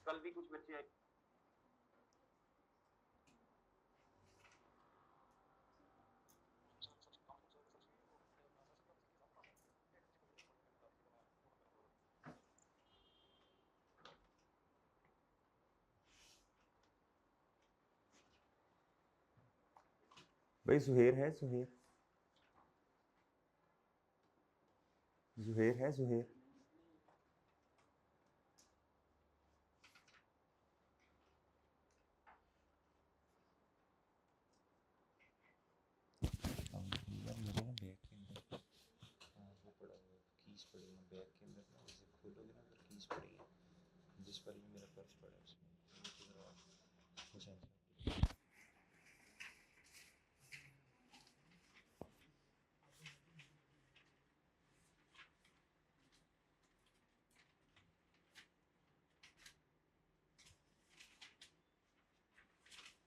कल भी कुछ बच्चे आए। भाई सुहेर है, सुहेर, जुहेर है, जुहेर।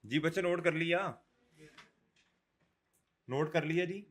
जी बच्चे नोट कर लिया, नोट कर लिया जी।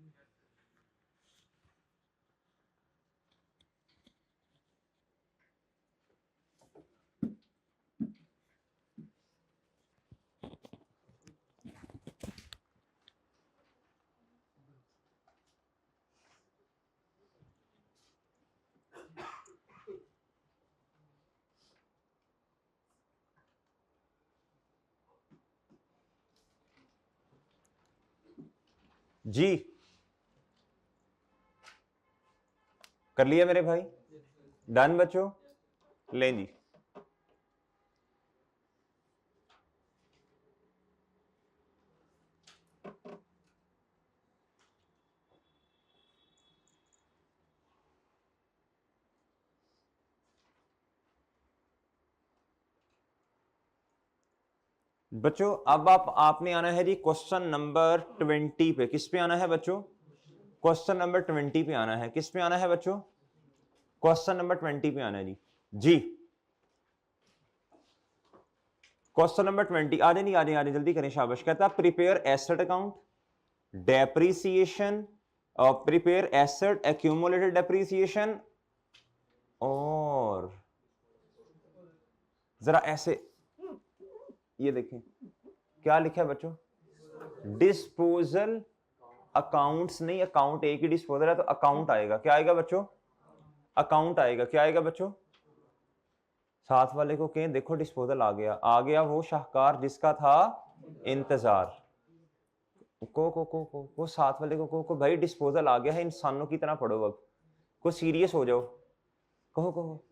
जी कर लिया मेरे भाई, डन बच्चों, लें जी। बच्चों अब आपने आना है जी क्वेश्चन नंबर 20 पे। किस पे आना है बच्चों? क्वेश्चन नंबर 20 पे आना है। किस पे आना है बच्चों? क्वेश्चन नंबर 20 पे आना है जी। जी क्वेश्चन नंबर 20 आ जाए, नहीं आ जाए, जल्दी करें, शाबाश। कहता है prepare asset account, depreciation, prepare asset accumulated depreciation, और जरा ऐसे ये देखें क्या लिखा है बच्चों, डिस्पोजल अकाउंट्स नहीं, अकाउंट एक ही डिस्पोजल है तो अकाउंट आएगा। क्या आएगा बच्चों? अकाउंट आएगा। क्या आएगा बच्चों? साथ वाले को कहें देखो डिस्पोजल आ गया, आ गया वो शाहकार जिसका था इंतजार। को साथ वाले को भाई डिस्पोजल आ गया है, इंसानों की तरह पढ़ो, अब को सीरियस हो जाओ, कहो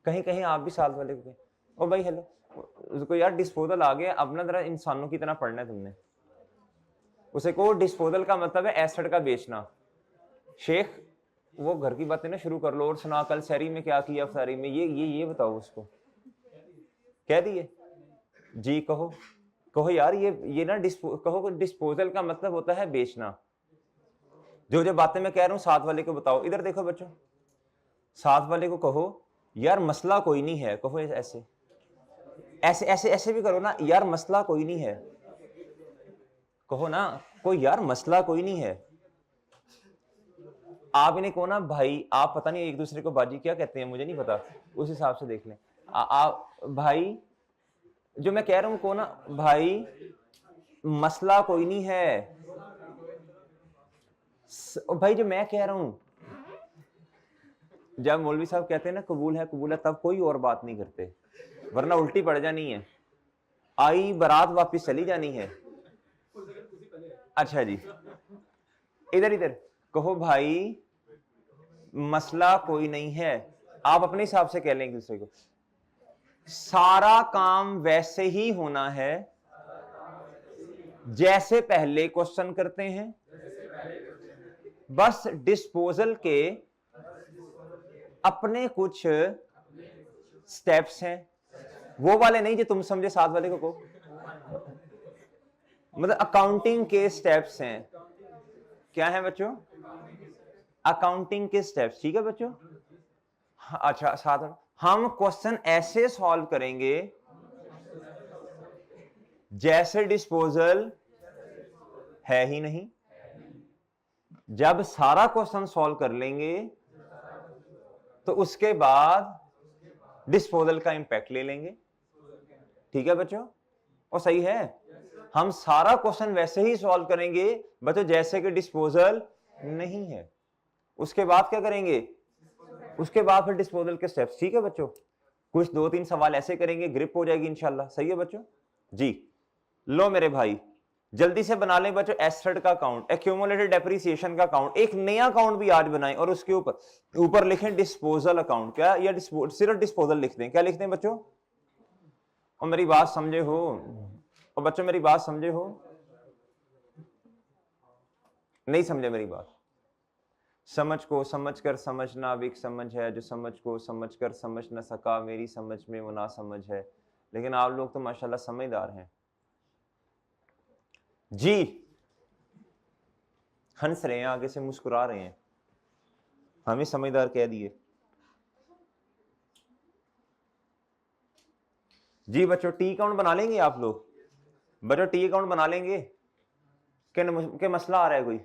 कहीं कहीं आप भी साथ वाले को कहें ओ भाई हेलो उसको, यार डिस्पोजल आ गया, अब ना जरा इंसानों की तरह पढ़ना है तुमने। उसे को डिस्पोजल का मतलब है एसेट का बेचना। शेख वो घर की बातें ना शुरू कर लो, और सुना कल सैरी में क्या किया, सैरी में ये बताओ उसको। कह दिए जी, कहो कहो यार ये ना कहो डिस्पोजल का मतलब होता है बेचना। जो बातें मैं कह रहा हूं साथ वाले को बताओ। इधर देखो बच्चों, साथ वाले को कहो यार मसला कोई नहीं है, कहो ऐसे ऐसे ऐसे ऐसे भी करो ना, यार मसला कोई नहीं है, कहो ना कोई यार मसला कोई नहीं है। आप इन्हें कहो ना भाई, आप पता नहीं एक दूसरे को बाजी क्या कहते हैं मुझे नहीं पता, उस हिसाब से देख लें। आप भाई जो मैं कह रहा हूं को ना भाई मसला कोई नहीं है, भाई जो मैं कह रहा हूं, जब मौलवी साहब कहते हैं ना कबूल है तब कोई और बात नहीं करते, वरना उल्टी पड़ जानी है, आई बारात वापस चली जानी है। अच्छा जी, इधर कहो भाई मसला कोई नहीं है, आप अपने हिसाब से कह लें एक दूसरे को। सारा काम वैसे ही होना है जैसे पहले क्वेश्चन करते हैं, बस डिस्पोजल के अपने कुछ स्टेप्स हैं, वो वाले नहीं जो तुम समझे साथ वाले को मतलब अकाउंटिंग के स्टेप्स हैं। क्या है बच्चों? अकाउंटिंग के स्टेप्स, ठीक है बच्चों। अच्छा साथ हम क्वेश्चन ऐसे सॉल्व करेंगे जैसे डिस्पोजल है ही नहीं। जब सारा क्वेश्चन सॉल्व कर लेंगे तो उसके बाद डिस्पोजल का इंपैक्ट ले लेंगे, ठीक है बच्चों। और सही है, हम सारा क्वेश्चन वैसे ही सॉल्व करेंगे बच्चों जैसे कि डिस्पोजल नहीं है। उसके बाद क्या करेंगे? उसके बाद फिर डिस्पोजल के स्टेप्स, ठीक है बच्चों। कुछ 2-3 सवाल ऐसे करेंगे, ग्रिप हो जाएगी इंशाल्लाह। सही है बच्चों जी। लो मेरे भाई जल्दी से बना लें बच्चों एसेट का अकाउंट, एक्यूमुलेटेड डेप्रिसिएशन का अकाउंट, एक नया अकाउंट भी आज बनाएं और उसके ऊपर लिखें डिस्पोजल अकाउंट। क्या या सिर्फ डिस्पोजल लिख दें? क्या लिख दें बच्चों? और मेरी बात समझे हो? और बच्चों मेरी बात समझे हो? नहीं समझे मेरी बात? समझ को समझ कर समझना भी एक समझ है, जो समझ को समझ कर समझ न सका मेरी समझ में वो ना समझ है। लेकिन आप लोग तो माशाल्लाह समझदार हैं जी, हंस रहे हैं, आगे से मुस्कुरा रहे हैं, हमें समझदार कह दिए जी। बच्चों टी अकाउंट बना लेंगे आप लोग? बच्चों टी अकाउंट बना लेंगे के मसला आ रहा है कोई?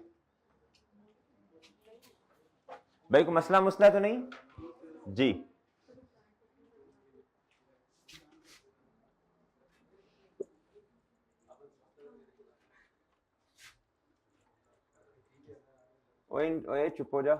भाई कोई मसला मुसला तो नहीं जी? ओए चुप हो जा।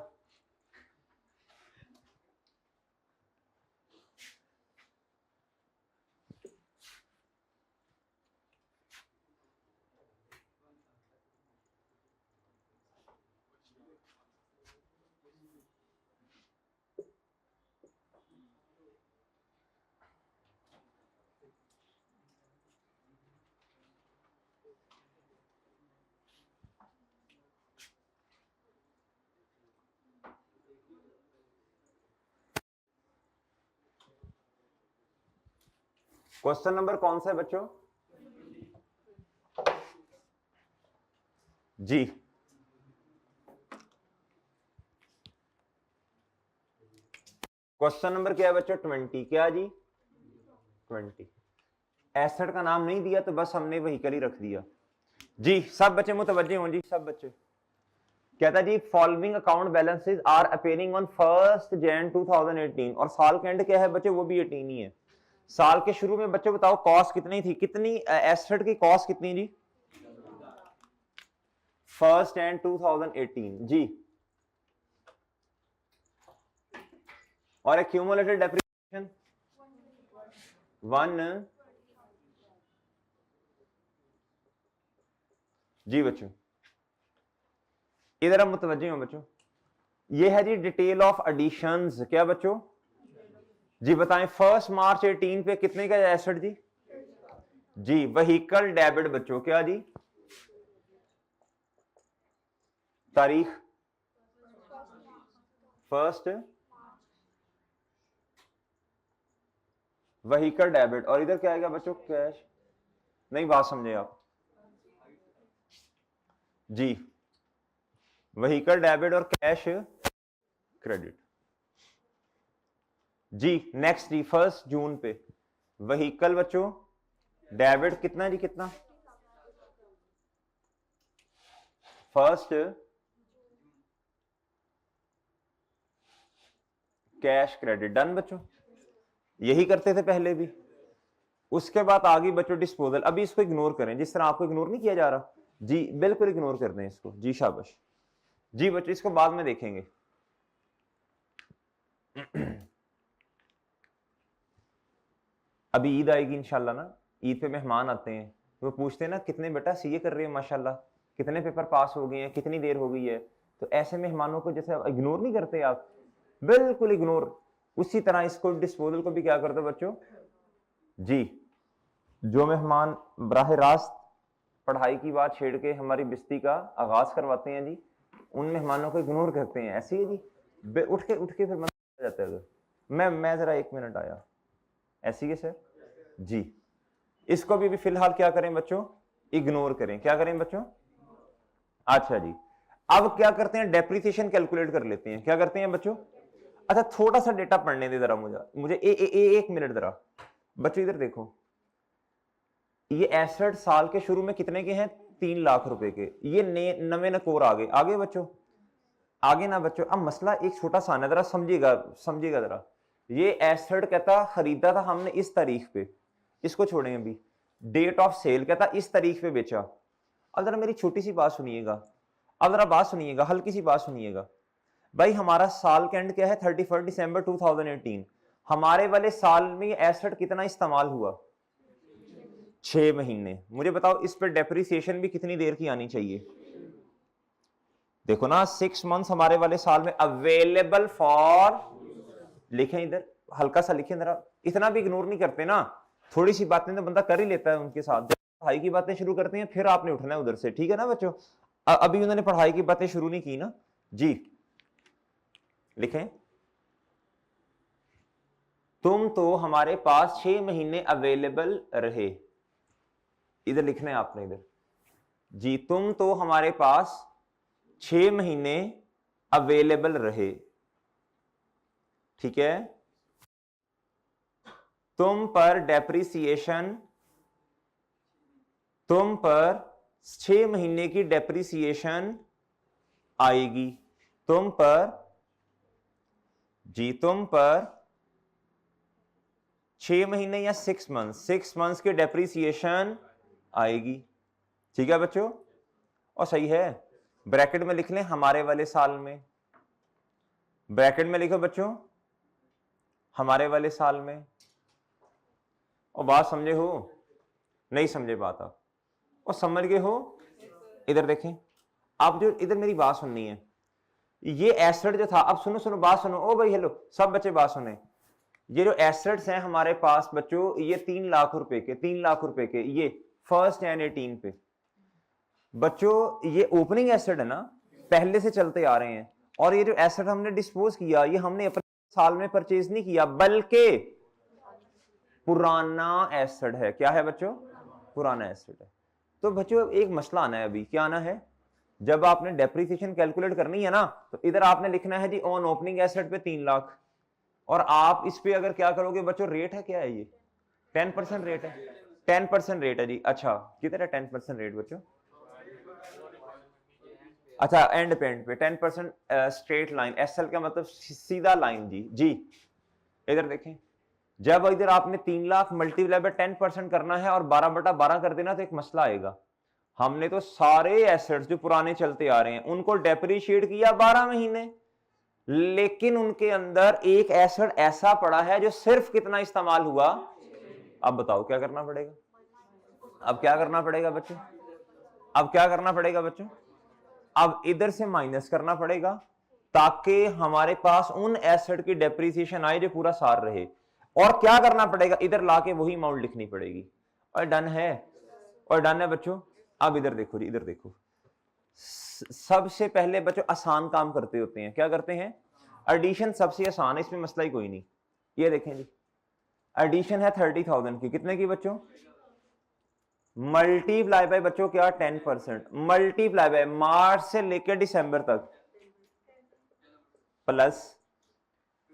क्वेश्चन नंबर कौन सा है बच्चों जी? क्वेश्चन नंबर क्या है बच्चों? 20। क्या जी? 20। एसेट का नाम नहीं दिया तो बस हमने व्हीकल ही रख दिया जी। सब बच्चे मुतवज्जे हों जी, सब बच्चे। कहता जी following account balances are appearing on 1 Jan 2018, और साल का एंड क्या है बच्चे? वो भी 18 ही है। साल के शुरू में बच्चे बताओ कॉस्ट कितनी थी? कितनी एसेट की कॉस्ट कितनी जी? 1 Jan 2018 जी। और एक्यूमुलेटेड डेप्रिसिएशन 1 जी बच्चों। इधर हम मुतवज्जे हो बच्चों। ये है जी डिटेल ऑफ एडिशंस। क्या बच्चों जी? बताएं 1 March 18 पे कितने का एसेट जी? जी व्हीकल डेबिट बच्चों। क्या जी? तारीख 1 व्हीकल डेबिट, और इधर क्या आएगा बच्चों? कैश। नहीं बात समझे आप जी? व्हीकल डेबिट और कैश क्रेडिट जी। नेक्स्ट जी 1 जून पे व्हीकल बच्चों डेबिट कितना जी? कितना? 1 कैश क्रेडिट। डन बच्चों, यही करते थे पहले भी। उसके बाद आ गई बच्चों डिस्पोजल। अभी इसको इग्नोर करें, जिस तरह आपको इग्नोर नहीं किया जा रहा जी, बिल्कुल इग्नोर कर दें इसको जी। शाबाश जी बच्चों, इसको बाद में देखेंगे। अभी ईद आएगी इंशाल्लाह ना, ईद पे मेहमान आते हैं, वो पूछते हैं ना कितने बेटा सीए कर रहे हो माशाल्लाह, कितने पेपर पास हो गए हैं, कितनी देर हो गई है। तो ऐसे मेहमानों को जैसे इग्नोर नहीं करते आप, बिल्कुल इग्नोर, उसी तरह इसको डिस्पोजल को भी क्या करते बच्चों जी। जो मेहमान बराह रास्त पढ़ाई की बात छेड़ के हमारी बिस्ती का आगाज करवाते हैं जी, उन मेहमानों को इग्नोर करते हैं। ऐसे ही जी, उठ के फिर मन जाता है। मैं जरा 1 मिनट आया। ऐसी है सर जी। इसको भी फिलहाल क्या करें बच्चों? इग्नोर करें। क्या करें बच्चों? अच्छा जी, अब क्या करते हैं? डेप्रिसिएशन कैलकुलेट कर लेते हैं। क्या करते हैं बच्चों? अच्छा थोड़ा सा डेटा पढ़ने दे जरा मुझे 1 मिनट जरा। बच्चों इधर देखो, ये एसेट साल के शुरू में कितने के हैं? 3 लाख रुपए के। ये नवे नकोर आगे आगे बच्चों, आगे ना बच्चों। अब मसला एक छोटा सा जरा समझिएगा जरा। ये एसेट कहता खरीदा था हमने इस तारीख पे, इसको छोड़ें अभी। डेट ऑफ सेल कहता इस तारीख पे बेचा। अब जरा मेरी छोटी सी बात सुनिएगा, अब जरा बात सुनिएगा, हल्की सी बात सुनिएगा भाई। हमारा साल का एंड क्या है? 31 दिसंबर 2018। हमारे वाले साल में एसेट कितना इस्तेमाल हुआ? 6 महीने। मुझे बताओ इस पर डेप्रिसिएशन भी कितनी देर की आनी चाहिए? देखो ना 6 मंथ्स हमारे वाले साल में अवेलेबल फॉर, लिखें इधर, हल्का सा लिखें जरा, इतना भी इग्नोर नहीं करते ना, थोड़ी सी बातें तो बंदा कर ही लेता है उनके साथ। जब पढ़ाई की बातें शुरू करते हैं फिर आपने उठना है उधर से, ठीक है ना बच्चों? अभी उन्होंने पढ़ाई की बातें शुरू नहीं की ना जी। लिखें, तुम तो हमारे पास 6 महीने अवेलेबल रहे, इधर लिखना है आपने इधर जी, तुम तो हमारे पास 6 महीने अवेलेबल रहे, ठीक है? तुम पर डेप्रिसिएशन, तुम पर 6 महीने की डेप्रिसिएशन आएगी, तुम पर जी, तुम पर 6 महीने या 6 मंथ्स की डेप्रिसिएशन आएगी, ठीक है बच्चों? और सही है, ब्रैकेट में लिख लें हमारे वाले साल में, ब्रैकेट में लिखो बच्चों हमारे वाले साल में। और बात समझे हो? नहीं समझे बात आप? और समझ गए हो? इधर देखें, आप जो इधर मेरी बात सुननी है, ये एसेट जो था, अब सुनो सुनो बात सुनो, ओ भाई हेलो सब बच्चे बात सुने, ये जो एसेट्स हैं हमारे पास बच्चों, ये 3 लाख रुपए के, 3 लाख रुपए के, ये 1 Jan 18 पे बच्चों, ये ओपनिंग एसेट है ना, पहले से चलते आ रहे हैं। और ये जो एसेट हमने डिस्पोज किया, ये हमने अपने साल में परचेज नहीं किया, बल्कि पुराना एसेट है। क्या है बच्चों? पुराना एसेट है। तो बच्चों एक मसला आना है अभी, क्या आना है? जब आपने डेप्रिसिएशन कैलकुलेट करनी है ना, तो इधर आपने लिखना है जी ऑन ओपनिंग एसेट पे 3 लाख, और आप इस पे अगर क्या करोगे बच्चों, रेट है क्या है ये? 10% रेट है, 10% रेट है जी। अच्छा कितना है 10% रेट बच्चों? अच्छा एंड पेंट पे 10% स्ट्रेट लाइन, एसएल का मतलब सीधा लाइन जी। जी इधर देखें, जब इधर आपने 3 लाख मल्टीप्लाई बाय 10% करना है और 12/12 कर देना, तो एक मसला आएगा। हमने तो सारे एसेट्स जो पुराने चलते आ रहे हैं उनको डेप्रिशिएट किया 12 महीने, लेकिन उनके अंदर एक एसेट ऐसा पड़ा है जो सिर्फ कितना इस्तेमाल हुआ। अब बताओ क्या करना पड़ेगा? अब क्या करना पड़ेगा बच्चों? अब क्या करना पड़ेगा बच्चों? अब इधर से माइनस करना पड़ेगा, ताकि हमारे पास उन एसेट की डेप्रिसिएशन आए जो पूरा साल रहे। और क्या करना पड़ेगा? इधर लाके वही अमाउंट लिखनी पड़ेगी। और डन है? और डन है बच्चों? अब इधर देखो जी, इधर देखो, सबसे पहले बच्चों आसान काम करते होते हैं। क्या करते हैं? एडिशन सबसे आसान है, इसमें मसला ही कोई नहीं। ये देखें जी, एडिशन है 30,000 की, कितने की बच्चों? मल्टीप्लाई बाय बच्चों क्या? 10%। मल्टीप्लाई बाय मार्च से लेकर दिसंबर तक प्लस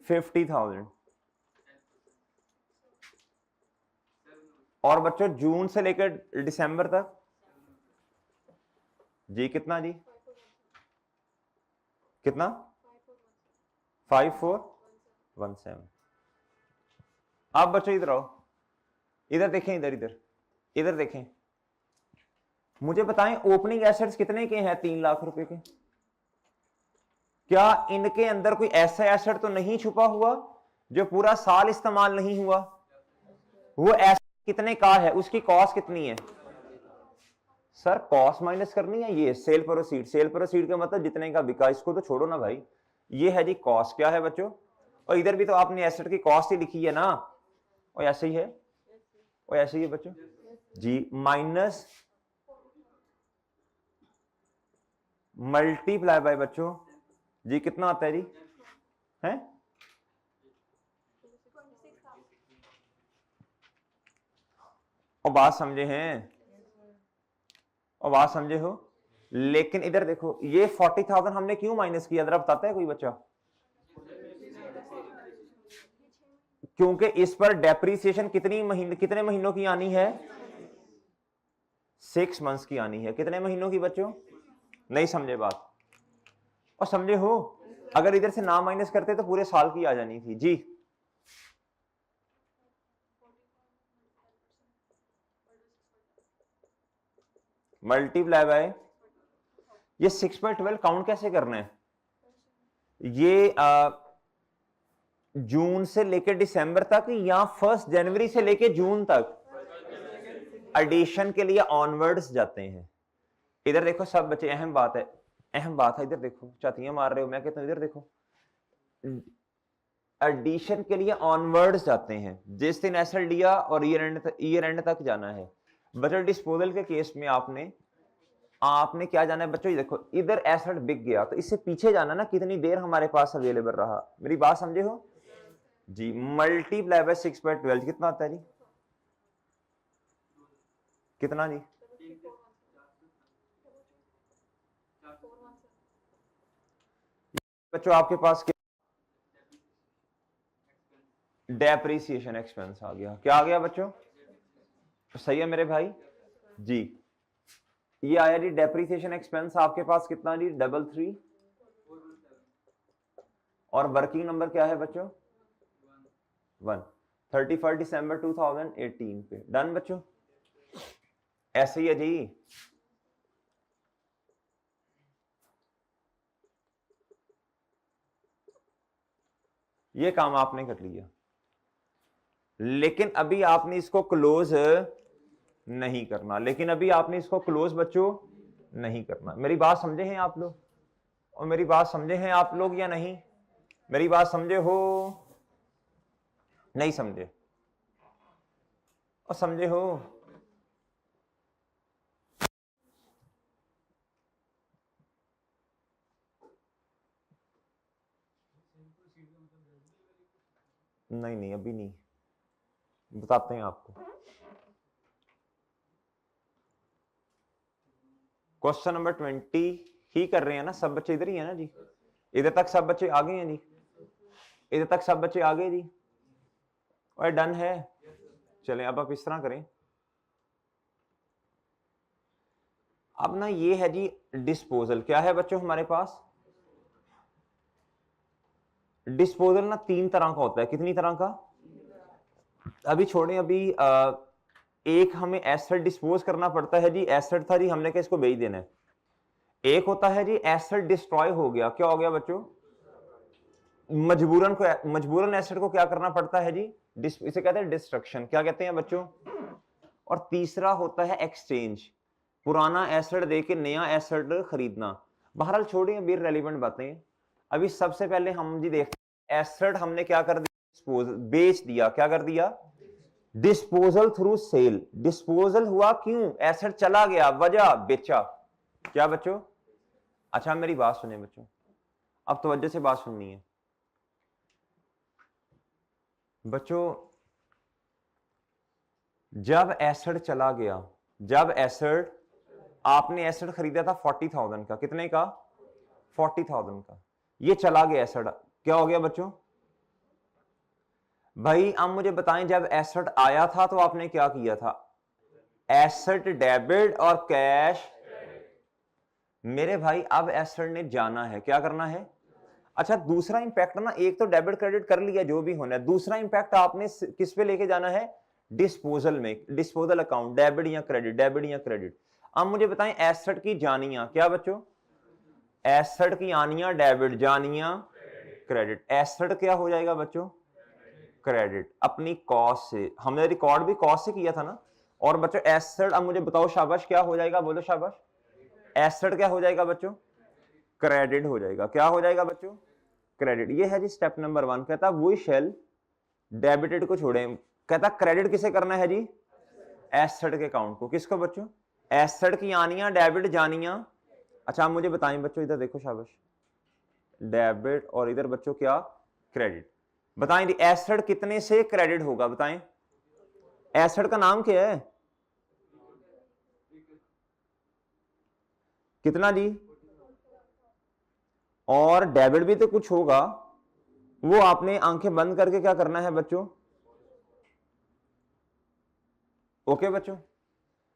50,000, और बच्चों जून से लेकर दिसंबर तक जी कितना जी? कितना? 5417। आप बच्चों इधर आओ, इधर देखें, इधर इधर इधर देखें, मुझे बताएं ओपनिंग एसेट्स कितने के हैं 3 लाख रुपए के? क्या इनके अंदर कोई ऐसा एसेट तो नहीं छुपा हुआ जो पूरा साल इस्तेमाल नहीं हुआ? वो एसेट कितने का है, उसकी कॉस्ट कितनी है? सर कॉस्ट माइनस करनी है, ये सेल प्रोसीड, सेल प्रोसीड का मतलब जितने का बिका, इसको तो छोड़ो ना भाई। ये है जी कॉस्ट। क्या है बच्चों? और इधर भी तो आपने एसेट की कॉस्ट ही लिखी है ना, और ऐसे ही है, और ऐसे ही है बच्चों जी, माइनस मल्टीप्लाई बाय बच्चों जी कितना आता है जी? है और बात समझे हैं? और बात समझे हो? लेकिन इधर देखो, ये 40,000 हमने क्यों माइनस किया, जरा बताता है कोई बच्चा? क्योंकि इस पर डेप्रिसिएशन कितने महीनों की आनी है? 6 मंथ्स की आनी है। कितने महीनों की बच्चों? नहीं समझे बात? और समझे हो? अगर इधर से ना माइनस करते तो पूरे साल की आ जानी थी जी। मल्टीप्लाई बाय, ये 6/12 काउंट कैसे करना है? ये जून से लेकर दिसंबर तक, या 1 जनवरी से लेकर जून तक? एडिशन के लिए ऑनवर्ड्स जाते हैं। इधर देखो सब बच्चे, अहम बात है, अहम बात है, इधर देखो, चातियां मार रहे हो, मैं कहता हूं इधर देखो, एडिशन के लिए ऑनवर्ड्स जाते हैं, जिस दिन एसएल दिया और ईयर एंड तक जाना है। बच्चों डिस्पोजल के केस में आपने क्या जाना है बच्चों, ये देखो इधर एसेट बिक गया तो इससे पीछे जाना ना, कितनी देर हमारे पास अवेलेबल रहा। मेरी बात समझे हो जी? मल्टीप्लाई बाय 6/12 कितना आता है जी? कितना जी? बच्चों आपके पास डेप्रिसिएशन एक्सपेंस आ गया, क्या आ गया बच्चों? सही है मेरे भाई जी, ये आया जी डेप्रिसिएशन एक्सपेंस आपके पास कितना जी? 33। और वर्किंग नंबर क्या है बच्चों? 1, 31 दिसंबर 2018 पे। डन बच्चों, ऐसे ही है जी। ये काम आपने कर लिया, लेकिन अभी आपने इसको क्लोज नहीं करना, लेकिन अभी आपने इसको क्लोज बच्चों नहीं करना। मेरी बात समझे हैं आप लोग? और मेरी बात समझे हैं आप लोग या नहीं? मेरी बात समझे हो? नहीं समझे? और समझे हो? नहीं नहीं अभी नहीं, बताते हैं आपको। क्वेश्चन नंबर 20 ही कर रहे हैं ना सब बच्चे? इधर ही है ना जी? इधर तक सब बच्चे आ गए हैं जी? इधर तक सब बच्चे आ गए जी? और डन है? चलें अब आप इस तरह करें। अब ना ये है जी डिस्पोजल, क्या है बच्चों हमारे पास? डिस्पोजल ना 3 तरह का होता है। कितनी तरह का? अभी छोड़ें, अभी एक हमें एसेट डिस्पोज करना पड़ता है जी, एसेट था जी, हमने क्या इसको बेच देना है। एक होता है जी एसेट डिस्ट्रॉय हो गया, क्या हो गया बच्चों? मजबूरन एसेट को क्या करना पड़ता है जी? इसे कहते हैं डिस्ट्रक्शन, क्या कहते हैं बच्चों? और तीसरा होता है एक्सचेंज, पुराना एसेट देके नया एसेट खरीदना। बहरहाल छोड़िए अभी रेलिवेंट बातें। अभी सबसे पहले हम जी देखते हैं एसेट हमने क्या कर दिया? बेच दिया। क्या कर दिया? Disposal through cell. डिस्पोजल हुआ क्यों? एसेट चला गया, वजह बेचा। क्या बच्चों? अच्छा मेरी बात सुने बच्चों, अब तवज्जो से बात सुननी है बच्चों। जब एसेट चला गया, जब एसेट, आपने एसेट खरीदा था 40,000 का, कितने का? 40,000 का। ये चला गया एसेट, क्या हो गया बच्चों? भाई अब मुझे बताएं, जब एसेट आया था तो आपने क्या किया था? एसेट डेबिट और कैश। मेरे भाई अब एसेट ने जाना है, क्या करना है? अच्छा दूसरा इंपैक्ट ना, एक तो डेबिट क्रेडिट कर लिया जो भी होना है, दूसरा इंपैक्ट आपने किस पे लेके जाना है? डिस्पोजल में, डिस्पोजल अकाउंट, डेबिट या क्रेडिट, डेबिट या क्रेडिट। अब मुझे बताएं एसेट की जानियां क्या बच्चों? एसेट की आनियां डेबिट, जानियां क्रेडिट। एसेट क्या हो जाएगा बच्चों? क्रेडिट। अपनी कॉस्ट से, हमने रिकॉर्ड भी कॉस्ट से किया था ना। और बच्चों एसेट, अब मुझे बताओ शाबाश, क्या हो जाएगा? बोलो शाबाश। एसेट क्या हो जाएगा बच्चों? क्रेडिट हो जाएगा। क्या हो जाएगा बच्चों? क्रेडिट। ये है जी स्टेप नंबर 1। कहता वी शेल डेबिटेड को छोड़े, कहता क्रेडिट किसे करना है जी? एसेट के अकाउंट को। किसको बच्चों? एसेट की आनियां डेबिट, जानियां। अच्छा मुझे बताएं बच्चों, इधर देखो शाबाश, डेबिट और इधर बच्चों क्या? क्रेडिट। बताएं जी एसेट कितने से क्रेडिट होगा? बताएं एसेट का नाम क्या है? कितना जी? और डेबिट भी तो कुछ होगा, वो आपने आंखें बंद करके क्या करना है बच्चों? ओके बच्चों?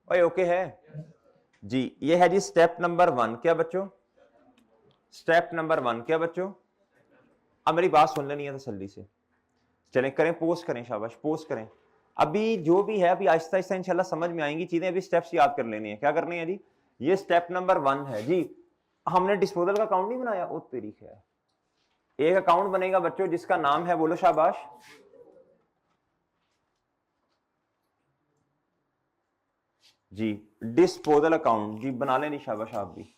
ओए ओके है जी। ये है जी स्टेप नंबर 1। क्या बच्चों? स्टेप नंबर 1 क्या बच्चों? अब मेरी बात सुन लेनी है तसल्ली से। चलें करें, पोस्ट करें, शाबाश पोस्ट करें। अभी जो भी है अभी आहिस्ता आहिस्ता इंशाल्लाह समझ में आएंगी चीजें, अभी स्टेप्स याद कर लेनी है। क्या करनी है जी? ये स्टेप नंबर 1 है जी। हमने डिस्पोजल का अकाउंट नहीं बनाया, ओ तेरी है। एक अकाउंट बनेगा बच्चों जिसका नाम है, बोलो शाबाश, जी डिस्पोजल अकाउंट जी बना लेनी, शाबाश आप भी।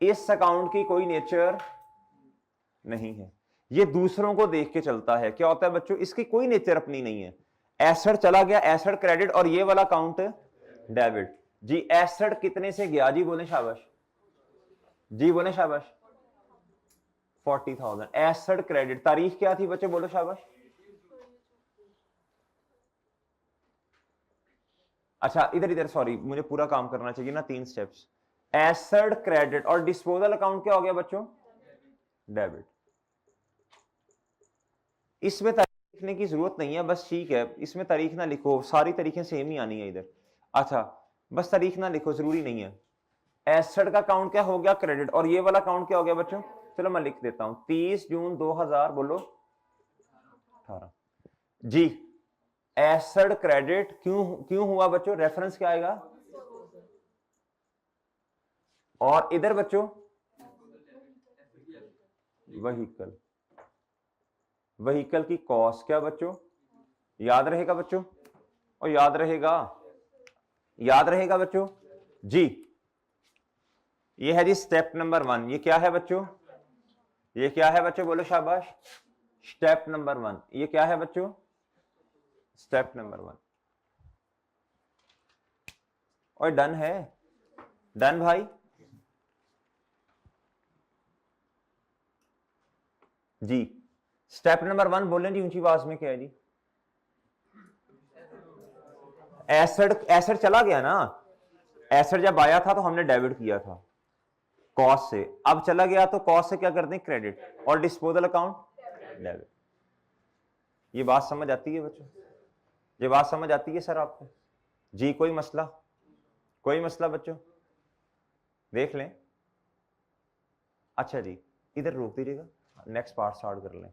इस अकाउंट की कोई नेचर नहीं है, ये दूसरों को देख के चलता है। क्या होता है बच्चों, इसकी कोई नेचर अपनी नहीं है। एसेट चला गया, एसेट क्रेडिट, और ये वाला अकाउंट डेबिट। जी एसेट कितने से गया, जी बोले शाबाश, जी बोले शाबाश, 40,000। एसेट क्रेडिट, तारीख क्या थी बच्चों, बोलो शाबाश। अच्छा इधर इधर, सॉरी मुझे पूरा काम करना चाहिए ना, 3 स्टेप्स। एसेट क्रेडिट और डिस्पोजल अकाउंट क्या हो गया बच्चों, डेबिट। इसमें तारीख लिखने की जरूरत नहीं है, बस ठीक है इसमें तारीख ना लिखो, सारी तारीखें सेम ही आनी है इधर। अच्छा बस तारीख ना लिखो, जरूरी नहीं है। एसेट का अकाउंट क्या हो गया, क्रेडिट, और ये वाला अकाउंट क्या हो गया बच्चों, चलो मैं लिख देता हूं, 30 जून 2000 बोलो 18। जी एसेट क्रेडिट क्यों क्यों हुआ बच्चों, रेफरेंस क्या आएगा, और इधर बच्चों वहीकल, वहीकल की कॉस्ट क्या बच्चों, याद रहेगा बच्चों, और याद रहेगा, याद रहेगा बच्चों जी। ये है जी स्टेप नंबर 1। ये क्या है बच्चों, ये क्या है बच्चों, बोलो शाबाश, स्टेप नंबर 1। ये क्या है बच्चों, स्टेप नंबर 1। और डन है, डन भाई जी। स्टेप नंबर 1 बोले जी ऊंची आवाज में, क्या है जी, एसेट, एसेट चला गया ना, एसेट जब आया था तो हमने डेबिट किया था कॉस्ट से, अब चला गया तो कॉस्ट से क्या करते हैं, क्रेडिट, और डिस्पोजल अकाउंट डेबिट। ये बात समझ आती है बच्चों, ये बात समझ आती है सर आपको जी, कोई मसला, कोई मसला बच्चों, देख लें। अच्छा जी इधर रोक दीजिएगा, नेक्स्ट पार्ट स्टार्ट कर लें।